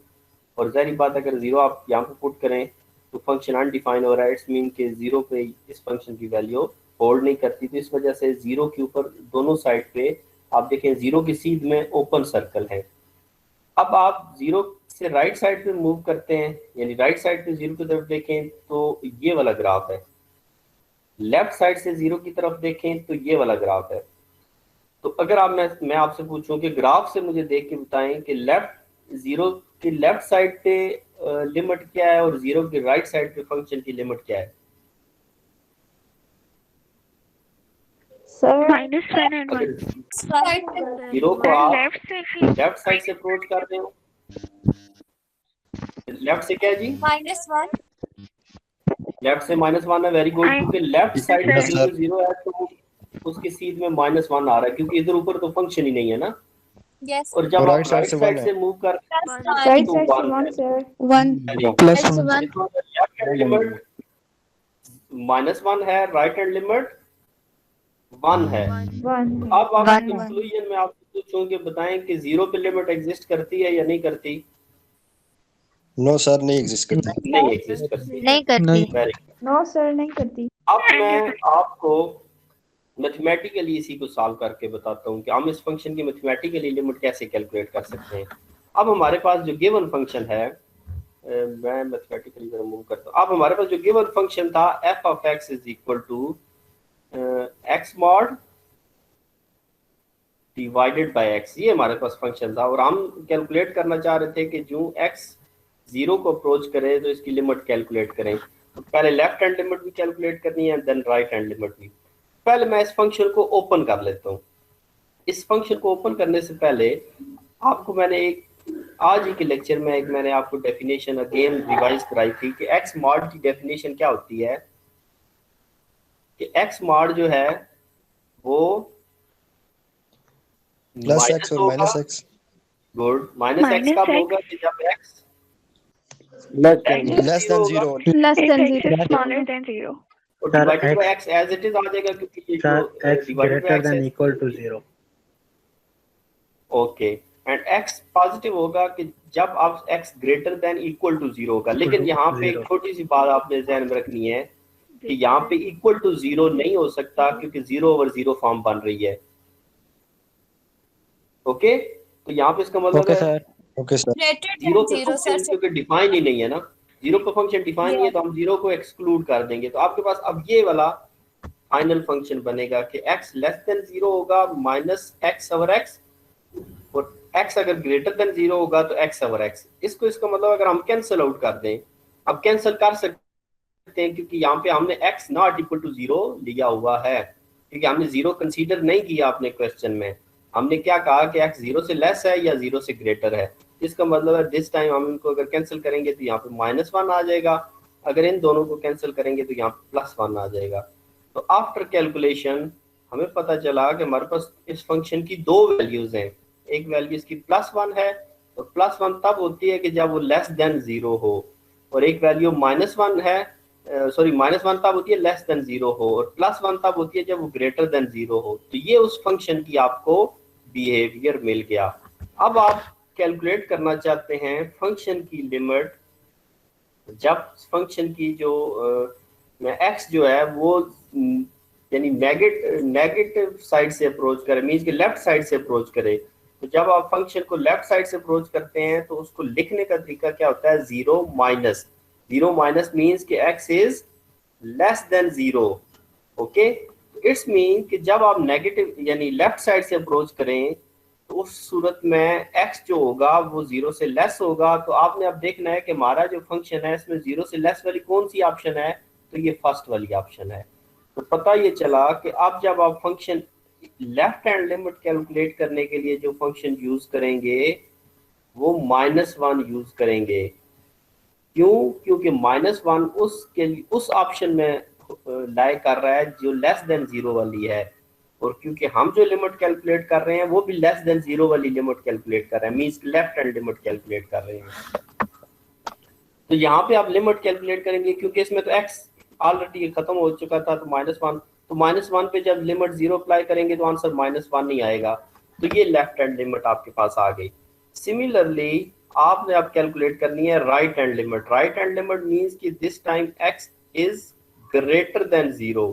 और जाहिर बात अगर जीरो आप यहाँ पे पुट करें तो फंक्शन अनडिफाइन हो रहा है। इट्स मीन कि जीरो पे इस फंक्शन की वैल्यू होल्ड नहीं करती। तो इस वजह से जीरो के ऊपर दोनों साइड पे आप देखें जीरो की सीध में ओपन सर्कल है। अब आप जीरो से राइट साइड पे मूव करते हैं, यानी राइट साइड पे जीरो की तरफ देखें तो ये वाला ग्राफ है। लेफ्ट साइड से जीरो की तरफ देखें तो ये वाला ग्राफ है। तो अगर आप मैं आपसे पूछूं कि ग्राफ से मुझे देख के बताएं कि जीरो की लेफ्ट साइड पे लिमिट क्या है और जीरो की राइट साइड पे फंक्शन की लिमिट क्या है?
सर
-1 and 1
जीरो को आप लेफ्ट साइड से अप्रोच कर रहे हो, लेफ्ट से क्या है जी?
-1
लेफ्ट से -1 है। वेरी गुड, क्योंकि लेफ्ट साइड का
Yes, sir.
जीरो है तो उसकी सीध में -1 आ रहा है, क्योंकि इधर ऊपर तो फंक्शन ही नहीं है ना।
yes
और जब
और
आप
राइट साइड
राइट
से
साइड
1
से
है।
मूव कर
राइट
तो
साइड से
1
1
है।
Sir
1
plus
It's
1
1
left hand limit -1 है, राइट हैंड लिमिट 1 है।
1
अब आप
1
कंक्लूजन में आपसे पूछूं कि बताएं कि जीरो पे लिमिट एग्जिस्ट करती है या नहीं करती?
नो सर, नहीं एग्जिस्ट करती।
नहीं एग्जिस्ट करती।
नहीं करती।
नहीं।
वेरी
नो सर नहीं करती।
अब मैं आपको मैथमेटिकली इसी को सॉल्व करके बताता हूँ कि हम इस फंक्शन की मैथमेटिकली लिमिट कैसे कैलकुलेट कर सकते हैं। अब हमारे पास जो गिवन फंक्शन है, मैं मैथमेटिकली जरा मूव करता हूँ। अब हमारे पास जो गिवन फंक्शन था f of x is equal to x mod divided by x, ये हमारे पास फंक्शन था। और हम कैलकुलेट करना चाह रहे थे कि जो x जीरो को अप्रोच करे तो इसकी लिमिट कैलकुलेट करें। तो पहले लेफ्ट हैंड लिमिट भी कैलकुलेट करनी है, देन राइट हैंड लिमिट भी। पहले मैं इस फंक्शन को ओपन कर लेता हूँ। इस फंक्शन को ओपन करने से पहले आपको मैंने एक आज ही के लेक्चर में एक मैंने आपको डेफिनेशन अगेन रिवाइज कराई थी कि x mod की डेफिनेशन क्या होती है, कि x mod जो है वो
प्लस एक्स और minus x.
Good, minus x कब होगा कि जब x
less than 0।
Less than 0
smaller than 0
और
Sir,
divided by
x
x as it is आ जाएगा, क्योंकि ये
sir
जो
x
divided
greater
by
than
x
equal to 0.
Okay, and x positive होगा कि जब आप x greater than equal to 0 होगा। लेकिन
to
यहाँ पे एक
0.
छोटी सी बात आपने ध्यान में रखनी है कि यहाँ पे इक्वल टू 0 नहीं हो सकता, क्योंकि 0/0 फॉर्म बन रही है। ओके, तो यहाँ पे इसका मतलब
ओके
है
sir.
Okay sir.
greater
zero
than
पे
0
फंक्शन
सर।
क्योंकि डिफाइन ही नहीं है ना, जीरो पे फंक्शन डिफाइन नहीं है, तो हम जीरो को एक्सक्लूड कर देंगे। तो आपके पास अब ये वाला फाइनल फंक्शन बनेगा कि x लेस देन 0 होगा माइनस x ओवर x, और x अगर ग्रेटर देन 0 होगा तो x ओवर x। इसको इसका मतलब अगर हम कैंसिल आउट कर दें, अब कैंसिल कर सकते हैं क्योंकि यहाँ पे हमने x नॉट इक्वल टू 0 लिया हुआ है, क्योंकि हमने 0 कंसीडर नहीं किया अपने क्वेश्चन में। हमने क्या कहा कि x 0 से लेस है या 0 से ग्रेटर है। इसका मतलब है दिस टाइम हम इनको अगर कैंसिल करेंगे तो यहाँ पे -1 आ जाएगा, अगर इन दोनों को कैंसिल करेंगे तो यहाँ पे +1 आ जाएगा। तो आफ्टर कैलकुलेशन हमें पता चला कि हमारे पास इस फंक्शन की दो वैल्यूज हैं। एक वैल्यू इसकी +1 है, तो +1 तब होती है कि जब वो लेस देन 0 हो, और एक वैल्यू -1 है, -1 तब होती है लेस देन 0 हो, और +1 तब होती है जब वो ग्रेटर देन 0 हो। तो ये उस फंक्शन की आपको बिहेवियर मिल गया। अब आप कैलकुलेट करना चाहते हैं फंक्शन की लिमिट, जब फंक्शन की जो x जो है वो यानी नेगेटिव साइड से अप्रोच करे, मींस कि लेफ्ट साइड से अप्रोच करे। तो जब आप फंक्शन को लेफ्ट साइड से अप्रोच करते हैं तो उसको लिखने का तरीका क्या होता है, 0 माइनस मींस कि x is less than 0। Okay, it's mean कि जब आप नेगेटिव यानी लेफ्ट साइड से अप्रोच करें तो उस सूरत में x जो होगा वो 0 से लेस होगा। तो आपने अब देखना है कि हमारा जो फंक्शन है इसमें 0 से लेस वाली कौन सी ऑप्शन है, तो ये फर्स्ट वाली ऑप्शन है। तो पता ये चला कि अब जब आप function left hand limit calculate करने के लिए जो फंक्शन यूज करेंगे वो -1 यूज करेंगे। क्यों? क्योंकि -1 उस ऑप्शन में लाई कर रहा है जो लेस देन 0 वाली है, और क्योंकि हम जो लिमिट कैलकुलेट कर रहे हैं वो भी लेस देन 0 वाली लिमिट कैलकुलेट कर रहे हैं, means left hand limit calculate कर रहे हैं। तो यहाँ पे आप लिमिट कैलकुलेट करेंगे क्योंकि इसमें तो x ऑलरेडी खत्म हो चुका था, तो -1, तो -1 पे जब लिमिट 0 अप्लाई करेंगे तो आंसर -1 नहीं आएगा, तो ये लेफ्ट हैंड लिमिट आपके पास आ गई। सिमिलरली आपने अब कैलकुलेट करनी है right hand limit. Right hand limit means कि this time x is greater than 0,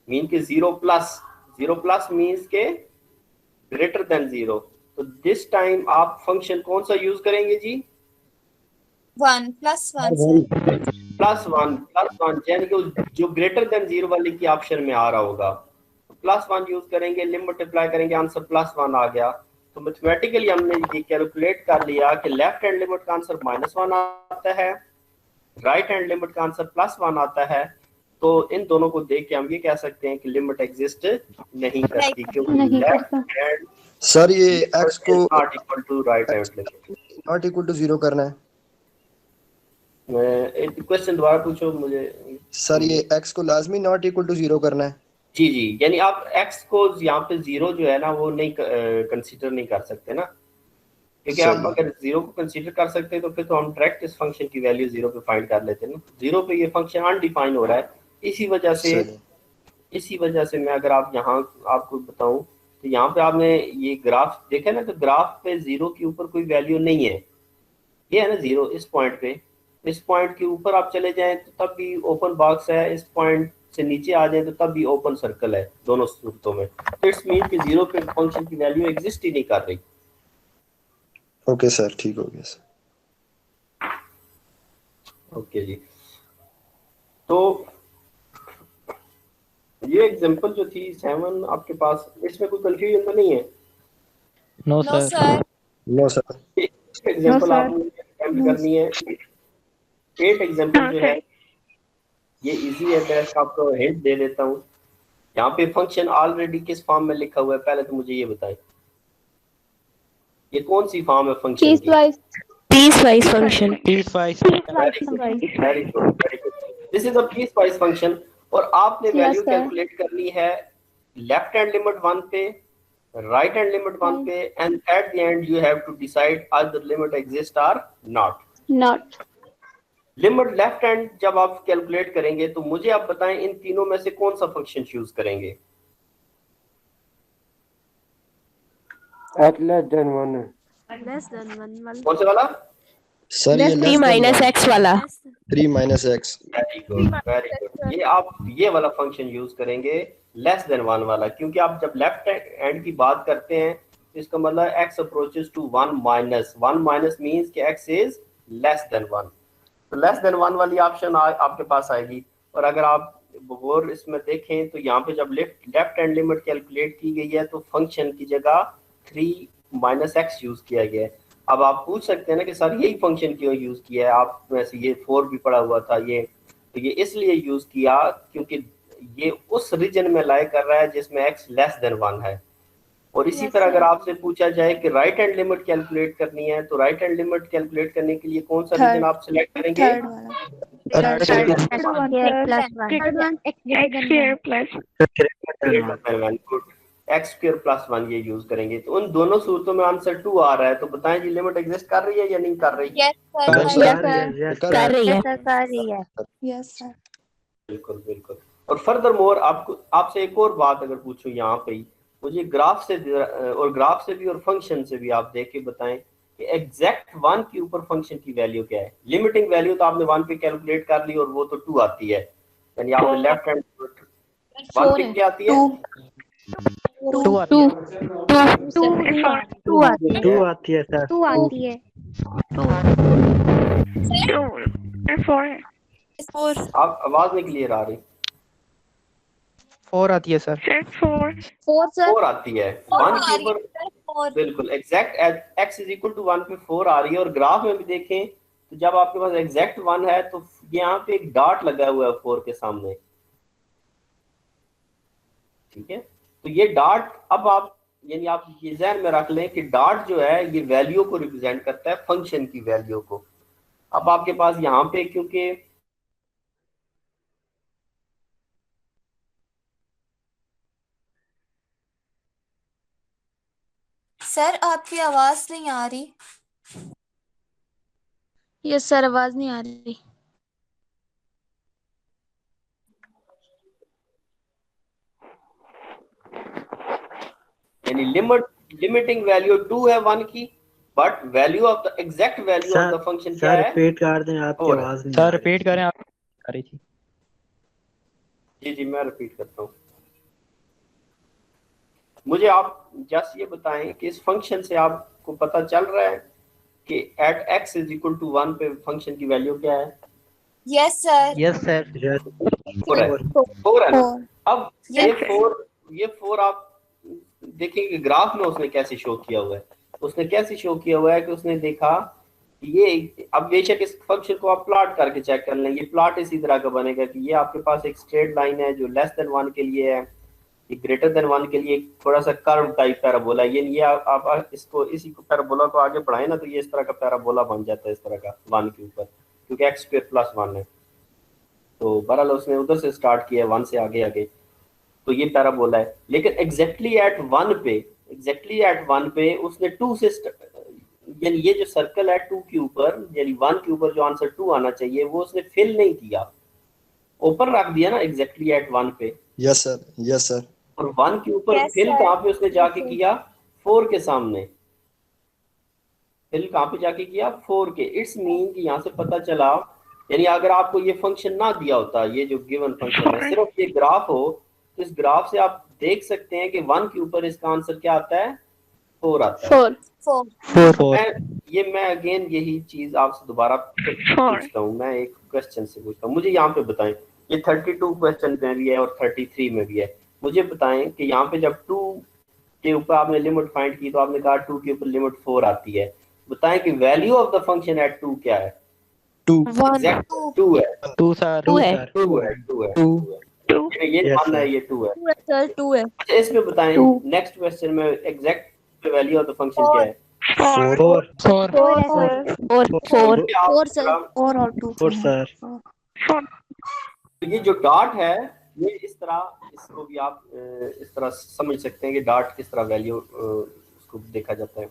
mean कि 0 प्लस मीन्स के ग्रेटर देन 0। तो दिस टाइम आप फंक्शन कौन सा यूज करेंगे जी?
1 +1 सर।
+1 यानी कि जो ग्रेटर देन 0 वाले की ऑप्शन में आ रहा होगा, तो +1 यूज करेंगे, लिमिट अप्लाई करेंगे, आंसर +1 आ गया। तो मैथमेटिकली हमने ये कैलकुलेट कर लिया कि लेफ्ट हैंड लिमिट का आंसर -1 आता है, राइट हैंड लिमिट का आंसर +1 आता है। तो इन दोनों को देख के हम ये कह सकते हैं कि लिमिट एग्जिस्ट नहीं करती, क्योंकि
नहीं
लेफ्ट
करता।
हैंड
सर ये x को
not equal to right hand limit.
Not equal to 0 करना है।
एक क्वेश्चन दोबारा पूछो मुझे।
सर ये x को लाजमी नॉट इक्वल टू 0 करना है।
जी जी, यानी आप x को यहाँ पे 0 जो है ना वो नहीं कंसीडर नहीं कर सकते ना, क्योंकि आप
सही।
अगर 0 को कंसीडर कर सकते तो फिर तो हम डायरेक्ट इस फंक्शन की वैल्यू 0 पे फाइंड कर लेते ना। 0 पे ये फंक्शन अनडिफाइन हो रहा है, इसी वजह से मैं अगर आप यहाँ आपको बताऊं तो यहाँ पे आपने ये ग्राफ देखा ना, तो ग्राफ पे 0 के ऊपर कोई वैल्यू नहीं है, ये है ना 0 इस पॉइंट पे। इस पॉइंट के ऊपर आप चले जाएं तो तब भी ओपन बॉक्स है, इस पॉइंट से नीचे आ जाए तो तब भी ओपन सर्कल है, दोनों सूरतों में। तो इट्स मीन कि 0 पे फंक्शन की वैल्यू एग्जिस्ट ही नहीं कर रही।
ओके सर, ठीक हो गया सर।
ओके जी, तो ये एग्जांपल जो थी 7 आपके पास, इसमें कोई कंफ्यूजन तो नहीं है?
No
no
sir.
Sir.
No sir.
Example
sir.
आपने अटेम्प्ट करनी है। 8 एग्जांपल जो है ये इजी है, मैं आपको हिंट दे देता हूँ। यहाँ पे फंक्शन ऑलरेडी किस फॉर्म में लिखा हुआ है, पहले तो मुझे ये बताएं, ये कौन सी फॉर्म है फंक्शन
पीस
की?
Wise
piecewise function.
Piecewise
very good. This is a piecewise function, और आपने
Yes,
वैल्यू
sir.
कैलकुलेट करनी है लेफ्ट हैंड लिमिट 1 पे, राइट हैंड लिमिट 1 पे, and at the end you have to decide either limit exist or not.
Not.
Limit left hand जब आप calculate करेंगे तो मुझे आप बताएं इन तीनों में से कौन सा फंक्शन यूज करेंगे?
at less than 1
कौन सा वाला?
सर ये
थ्री माइनस एक्स वाला।
3 - x।
Very good. ये आप ये वाला फंक्शन यूज करेंगे लेस देन 1 वाला, क्योंकि आप जब लेफ्ट हैंड की बात करते हैं तो इसका मतलब x approaches to 1 minus means कि x इज लेस देन 1। तो लेस देन 1 वाली ऑप्शन आपके पास आएगी। और अगर आप और इसमें देखें तो यहाँ पे जब लेफ्ट हैंड लिमिट कैलकुलेट की गई है तो फंक्शन की जगह 3 - x यूज किया गया है। अब आप पूछ सकते हैं ना कि सर यही फंक्शन क्यों यूज किया है, आप वैसे ये 4 भी पड़ा हुआ था, ये तो ये इसलिए यूज किया क्योंकि ये उस रीजन में लाई कर रहा है जिसमें x लेस देन 1 है। और इसी तरह अगर आपसे पूछा जाए कि राइट हैंड लिमिट कैलकुलेट करनी है तो राइट हैंड लिमिट कैलकुलेट करने के लिए कौन सा रीजन आप सिलेक्ट करेंगे? एक्स स्क्वायर प्लस 1 ये यूज करेंगे। तो उन दोनों सूरतों में आंसर 2 आ रहा है। तो बताएं जी लिमिट एग्जिस्ट कर रही है या नहीं कर रही?
कर रही है।
Yes sir.
बिल्कुल बिल्कुल। और फर्दर मोर आपको आपसे एक और बात अगर पूछूं यहाँ पे ही, मुझे ग्राफ से भी और फंक्शन से भी आप देख के बताएं कि एग्जैक्ट 1 के ऊपर फंक्शन की वैल्यू क्या है। लिमिटिंग वैल्यू तो आपने 1 पे कैलकुलेट कर ली और वो तो 2 आती है, यानी आपने लेफ्ट हैंड 1 पे क्या आती है?
2 आती है सर।
2 आती है।
आप आवाज नहीं क्लियर आ रही।
4 आती है सर।
4 आती है 1 के ऊपर, बिल्कुल exact x is equal to 1 पे 4 आ रही है। और ग्राफ में भी देखें तो जब आपके पास एग्जैक्ट 1 है तो यहाँ पे एक डॉट लगा हुआ है 4 के सामने, ठीक है। तो ये डॉट अब आप यानी आप ये ध्यान में रख लें कि डॉट जो है ये वैल्यू को रिप्रेजेंट करता है, फंक्शन की वैल्यू को। अब आपके पास यहाँ पे क्योंकि
सर आपकी आवाज नहीं आ रही।
यस सर, आवाज नहीं आ रही।
यानी लिमिटिंग वैल्यू 2 है 1 की, but value of the exact value of the function क्या
सर
है?
रिपीट कर दें, आपकी
और
आवाज नहीं आ
सर
रही।
रिपीट करें, आप आ रही थी।
जी मैं रिपीट करता हूँ। मुझे आप जस्ट ये बताएं कि इस फंक्शन से आपको पता चल रहा है कि at x is equal to 1 पे फंक्शन की वैल्यू क्या है?
Yes sir.
Yes sir.
4 है। 4 है ना? अब
Yes.
ये 4 आप देखेंगे ग्राफ में उसने कैसे शो किया हुआ है। उसने कैसे शो किया हुआ है कि उसने देखा कि ये, अब बेशक इस फंक्शन को आप प्लॉट करके चेक कर लें, ये प्लॉट इसी तरह का बनेगा कि ये आपके पास एक स्ट्रेट लाइन है जो लेस देन 1 के लिए है, ये ग्रेटर देन 1 के लिए थोड़ा सा कर्व टाइप पैराबोला है। ये आप इसको इसी को पैराबोला को आगे बढ़ाएं ना, तो ये इस तरह का पैराबोला बन जाता है, इस तरह का 1 के ऊपर, क्योंकि x² + 1 है। तो बहरहाल उसने उधर से स्टार्ट किया 1 से आगे आगे, तो ये पैराबोला है। लेकिन एग्जैक्टली एट 1 पे उसने 2 से यानी ये जो सर्कल है 2 के ऊपर, यानी 1 के ऊपर जो आंसर 2 आना चाहिए वो उसने फिल नहीं किया, ऊपर रख दिया ना एग्जैक्टली एट 1 पे।
Yes sir, yes sir.
और 1 के ऊपर
Yes,
फिल
sir.
कहाँ पे उसने जाके किया? 4 के सामने। फिल कहाँ पे जाके किया? 4 के। इट्स मीन कि यहाँ से पता चला, यानी अगर आपको ये फंक्शन ना दिया होता, ये जो गिवन फंक्शन है, सिर्फ ये ग्राफ हो, तो इस ग्राफ से आप देख सकते हैं कि 1 के ऊपर इसका आंसर क्या आता है? 4 आता है।
4
मैं अगेन यही चीज आपसे दोबारा पूछता हूँ, मैं एक क्वेश्चन से पूछता हूँ, मुझे यहाँ पे बताएं, ये 32 क्वेश्चन में भी है और 33 में भी है। मुझे बताएं कि यहाँ पे जब 2 के ऊपर आपने लिमिट फाइंड की तो आपने कहा 2 के ऊपर लिमिट 4 आती है। बताएं कि value of the function at 2 क्या है?
2
एग्जैक्ट 2 है।
2 सर,
2 है।
2 है। ये मानना है, ये 2 है।
सर 2 है।
अच्छा इसमें बताएं नेक्स्ट क्वेश्चन में exact value of the function क्या है?
4
4
4
4 सर।
4 और 2
4 सर।
तो ये जो डॉट है, ये इस तरह, इसको भी आप इस तरह समझ सकते हैं कि डॉट किस तरह वैल्यू उसको देखा जाता है।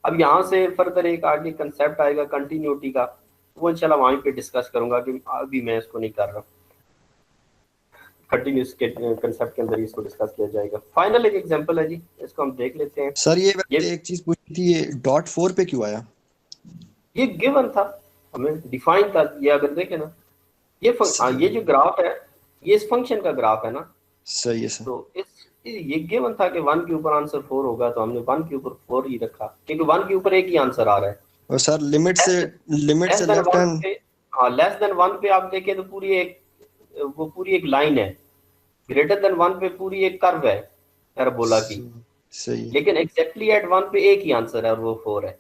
अब यहाँ से फर्दर एक आगे कंसेप्ट आएगा कंटिन्यूटी का, वो इंशाल्लाह वहीं पे डिस्कस करूंगा, कि अभी मैं इसको नहीं कर रहा। कंटिन्यूस के कंसेप्ट के अंदर इसको डिस्कस किया जाएगा। फाइनल एक एग्जांपल है जी, इसको हम देख लेते हैं।
सर ये वैसे एक चीज पूछी थी, ये डॉट 4 पे क्यों आया?
ये गिवन था, हमें डिफाइन था। ये अगर देखें ना, ये जो ग्राफ है, ये इस फंक्शन का ग्राफ है ना।
सही है सर।
तो ये गिवन था कि 1 के ऊपर आंसर 4 होगा, तो हमने 1 के ऊपर 4 ही रखा, क्योंकि 1 के ऊपर एक ही आंसर आ रहा है।
और सर लिमिट से लेफ्ट हैंड,
हाँ लेस देन 1 पे आप देखें तो पूरी एक लाइन है, ग्रेटर देन 1 पे पूरी एक कर्व है पैराबोला की।
सही।
लेकिन एग्जैक्टली एट 1 पे एक ही आंसर है और वो 4 है।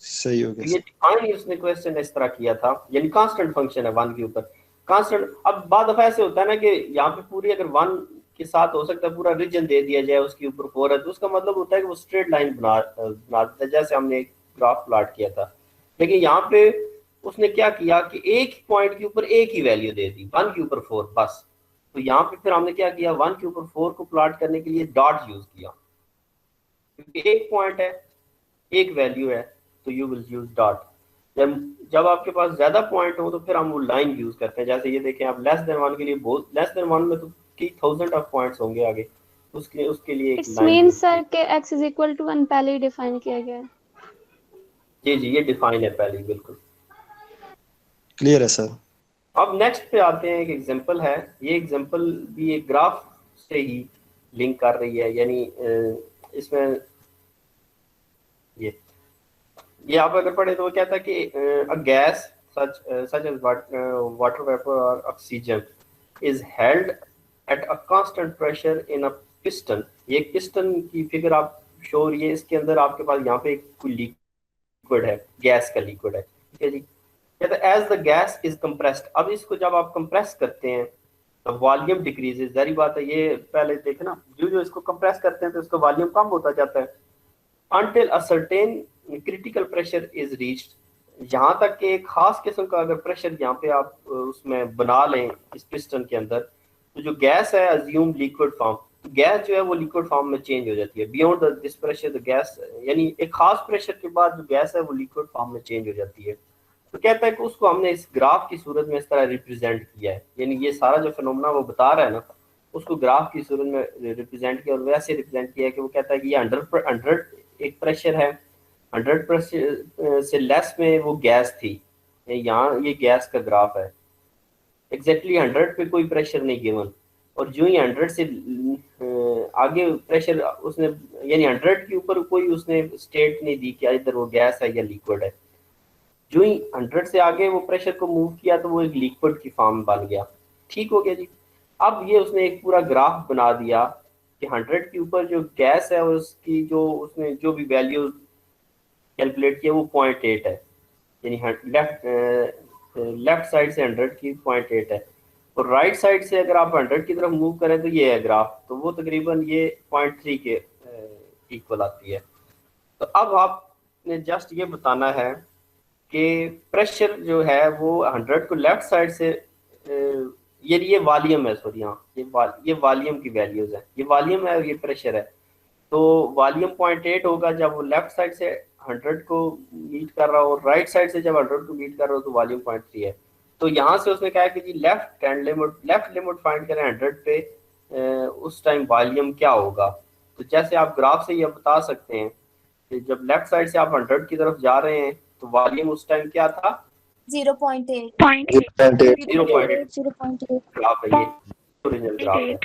सही हो
तो
गया।
ये डिफाइन ही उसने क्वेश्चन इस तरह किया था, यानी कांस्टेंट फंक्शन है 1 के ऊपर कांस्टेंट। अब बाद दफा ऐसे होता है ना कि यहाँ पे पूरी अगर 1 के साथ हो सकता है पूरा रीजन दे दिया जाए, उसके ऊपर 4 है, तो उसका मतलब होता है कि वो स्ट्रेट लाइन बना देता है, जैसे हमने एक ग्राफ प्लॉट किया था। लेकिन यहाँ पे उसने क्या किया कि एक पॉइंट के ऊपर एक ही वैल्यू दे दी, 1 के ऊपर 4 बस। तो यहाँ पे फिर हमने क्या किया, 1 के ऊपर 4 को प्लॉट करने के लिए डॉट यूज किया, क्योंकि एक पॉइंट है, एक वैल्यू है, तो यू विल यूज डॉट। जब आपके पास ज्यादा पॉइंट हो तो फिर हम वो लाइन यूज करते हैं। जैसे ये देखें आप, लेस देन 1 के लिए, बहुत लेस देन 1 में तो की 1000 ऑफ पॉइंट्स होंगे आगे, उसके लिए एक लाइन।
मींस सर के x इज इक्वल टू 1 पहले ही डिफाइन किया गया है।
जी ये डिफाइन है पहले, बिल्कुल
क्लियर है सर।
अब नेक्स्ट पे आते हैं, एक एग्जांपल है। ये एग्जांपल भी एक ग्राफ से ही लिंक कर रही है, यानी इसमें ये आप अगर पढ़े तो वो कहता है कि a gas such as water vapor or oxygen is held at a constant pressure in a piston। ये पिस्टन की फिगर आप शो रही है, इसके अंदर आपके पास यहाँ पे कोई लिक्विड है, गैस का लिक्विड है, ठीक है जी। कहता है as the gas is compressed. अब इसको जब आप कंप्रेस करते हैं तो वॉल्यूम डिक्रीजेस, जारी बात है, ये पहले देखे ना, जो इसको कंप्रेस करते हैं तो इसका वॉल्यूम कम होता जाता है, until a certain critical pressure is reached। यहाँ तक कि एक खास किस्म का अगर प्रेशर यहाँ पे आप उसमें बना लें इस पिस्टन के अंदर, तो जो गैस है अज्यूम लिक्विड फॉर्म, गैस जो है वो लिक्विड फॉर्म में चेंज हो जाती है। Beyond this pressure the gas, यानी एक खास प्रेशर के बाद जो गैस है वो लिक्विड फॉर्म में चेंज हो जाती है। तो कहता है कि उसको हमने इस ग्राफ की सूरत में इस तरह रिप्रेजेंट किया है, यानी ये सारा जो फिनोमेना वो बता रहा है ना, उसको ग्राफ की सूरत में रिप्रेजेंट किया और वैसे रिप्रेजेंट किया है कि वो कहता है कि ये 100 एक प्रेशर है, 100 प्रेशर से लेस में वो गैस थी, यहाँ ये गैस का ग्राफ है, एग्जैक्टली 100 पे कोई प्रेशर नहीं गिवन, और जो ही 100 से आगे प्रेशर उसने, यानी 100 के ऊपर कोई उसने स्टेट नहीं दी कि इधर वो गैस है या लिक्विड है। जो ही 100 से आगे वो प्रेशर को मूव किया तो वो एक लिक्विड की फॉर्म बन गया। ठीक हो गया जी। अब ये उसने एक पूरा ग्राफ बना दिया कि 100 के ऊपर जो गैस है उसकी जो उसने जो भी वैल्यू कैलकुलेट किया वो 0.8 है, यानी लेफ्ट साइड से 100 की 0.8 है, और राइट साइड से अगर आप 100 की तरफ मूव करें तो ये है ग्राफ, तो वो तकरीबन ये 0.3 के इक्वल आती है। तो अब आपने जस्ट ये बताना है कि प्रेशर जो है वो 100 को लेफ्ट साइड से, ये वॉल्यूम है, सॉरी हाँ ये वॉल्यूम की वैल्यूज है, ये वॉल्यूम है और ये प्रेशर है। तो वॉल्यूम 0.8 होगा जब वो लेफ्ट साइड से 100 को मीट कर रहा हो, और राइट साइड से जब 100 को मीट कर रहा हो तो वॉल्यूम 0.3 है। तो यहाँ से उसने कहा कि जी लेफ्ट लिमिट फाइंड करें 100 पे, उस टाइम वॉल्यूम क्या होगा। तो जैसे आप ग्राफ से ये बता सकते हैं कि जब लेफ्ट साइड से आप 100 की तरफ जा रहे हैं तो वॉल्यूम उस टाइम क्या था,
0.8
ग्राफ है ये, ओरिजिनल ग्राफ है।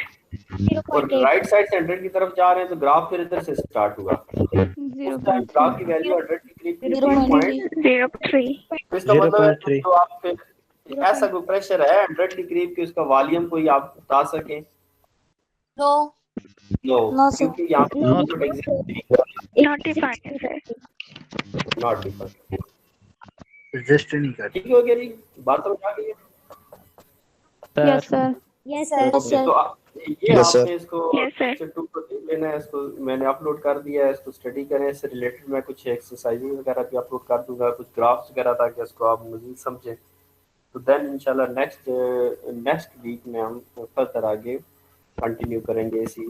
और राइट साइड से 100 की तरफ जा रहे हैं तो ग्राफ फिर इधर से स्टार्ट हुआ, उस टाइम ग्राफ की वैल्यू 100 के करीब 0.03। तो इसका मतलब है तो आप फिर ऐसा कोई प्रेशर है 100 के करीब कि उसका वॉल्यूम कोई आप बता सकें?
नो
क्योंकि यहाँ पे
not defined sir,
not defined.
Exist नहीं करती।
ठीक हो गया जी, बात समझ आ गई है?
Yes sir.
Yes sir.
तो ये आपने इसको लेक्चर 2 को देख लेना है, इसको मैंने अपलोड कर दिया है, इसको स्टडी करें। इससे रिलेटेड मैं कुछ एक्सरसाइजेज वगैरह भी अपलोड कर दूंगा, कुछ ग्राफ्स वगैरह, ताकि इसको आप मज़ीद समझें। तो देन इंशाल्लाह नेक्स्ट वीक में हम फर्दर आगे कंटिन्यू करेंगे इसी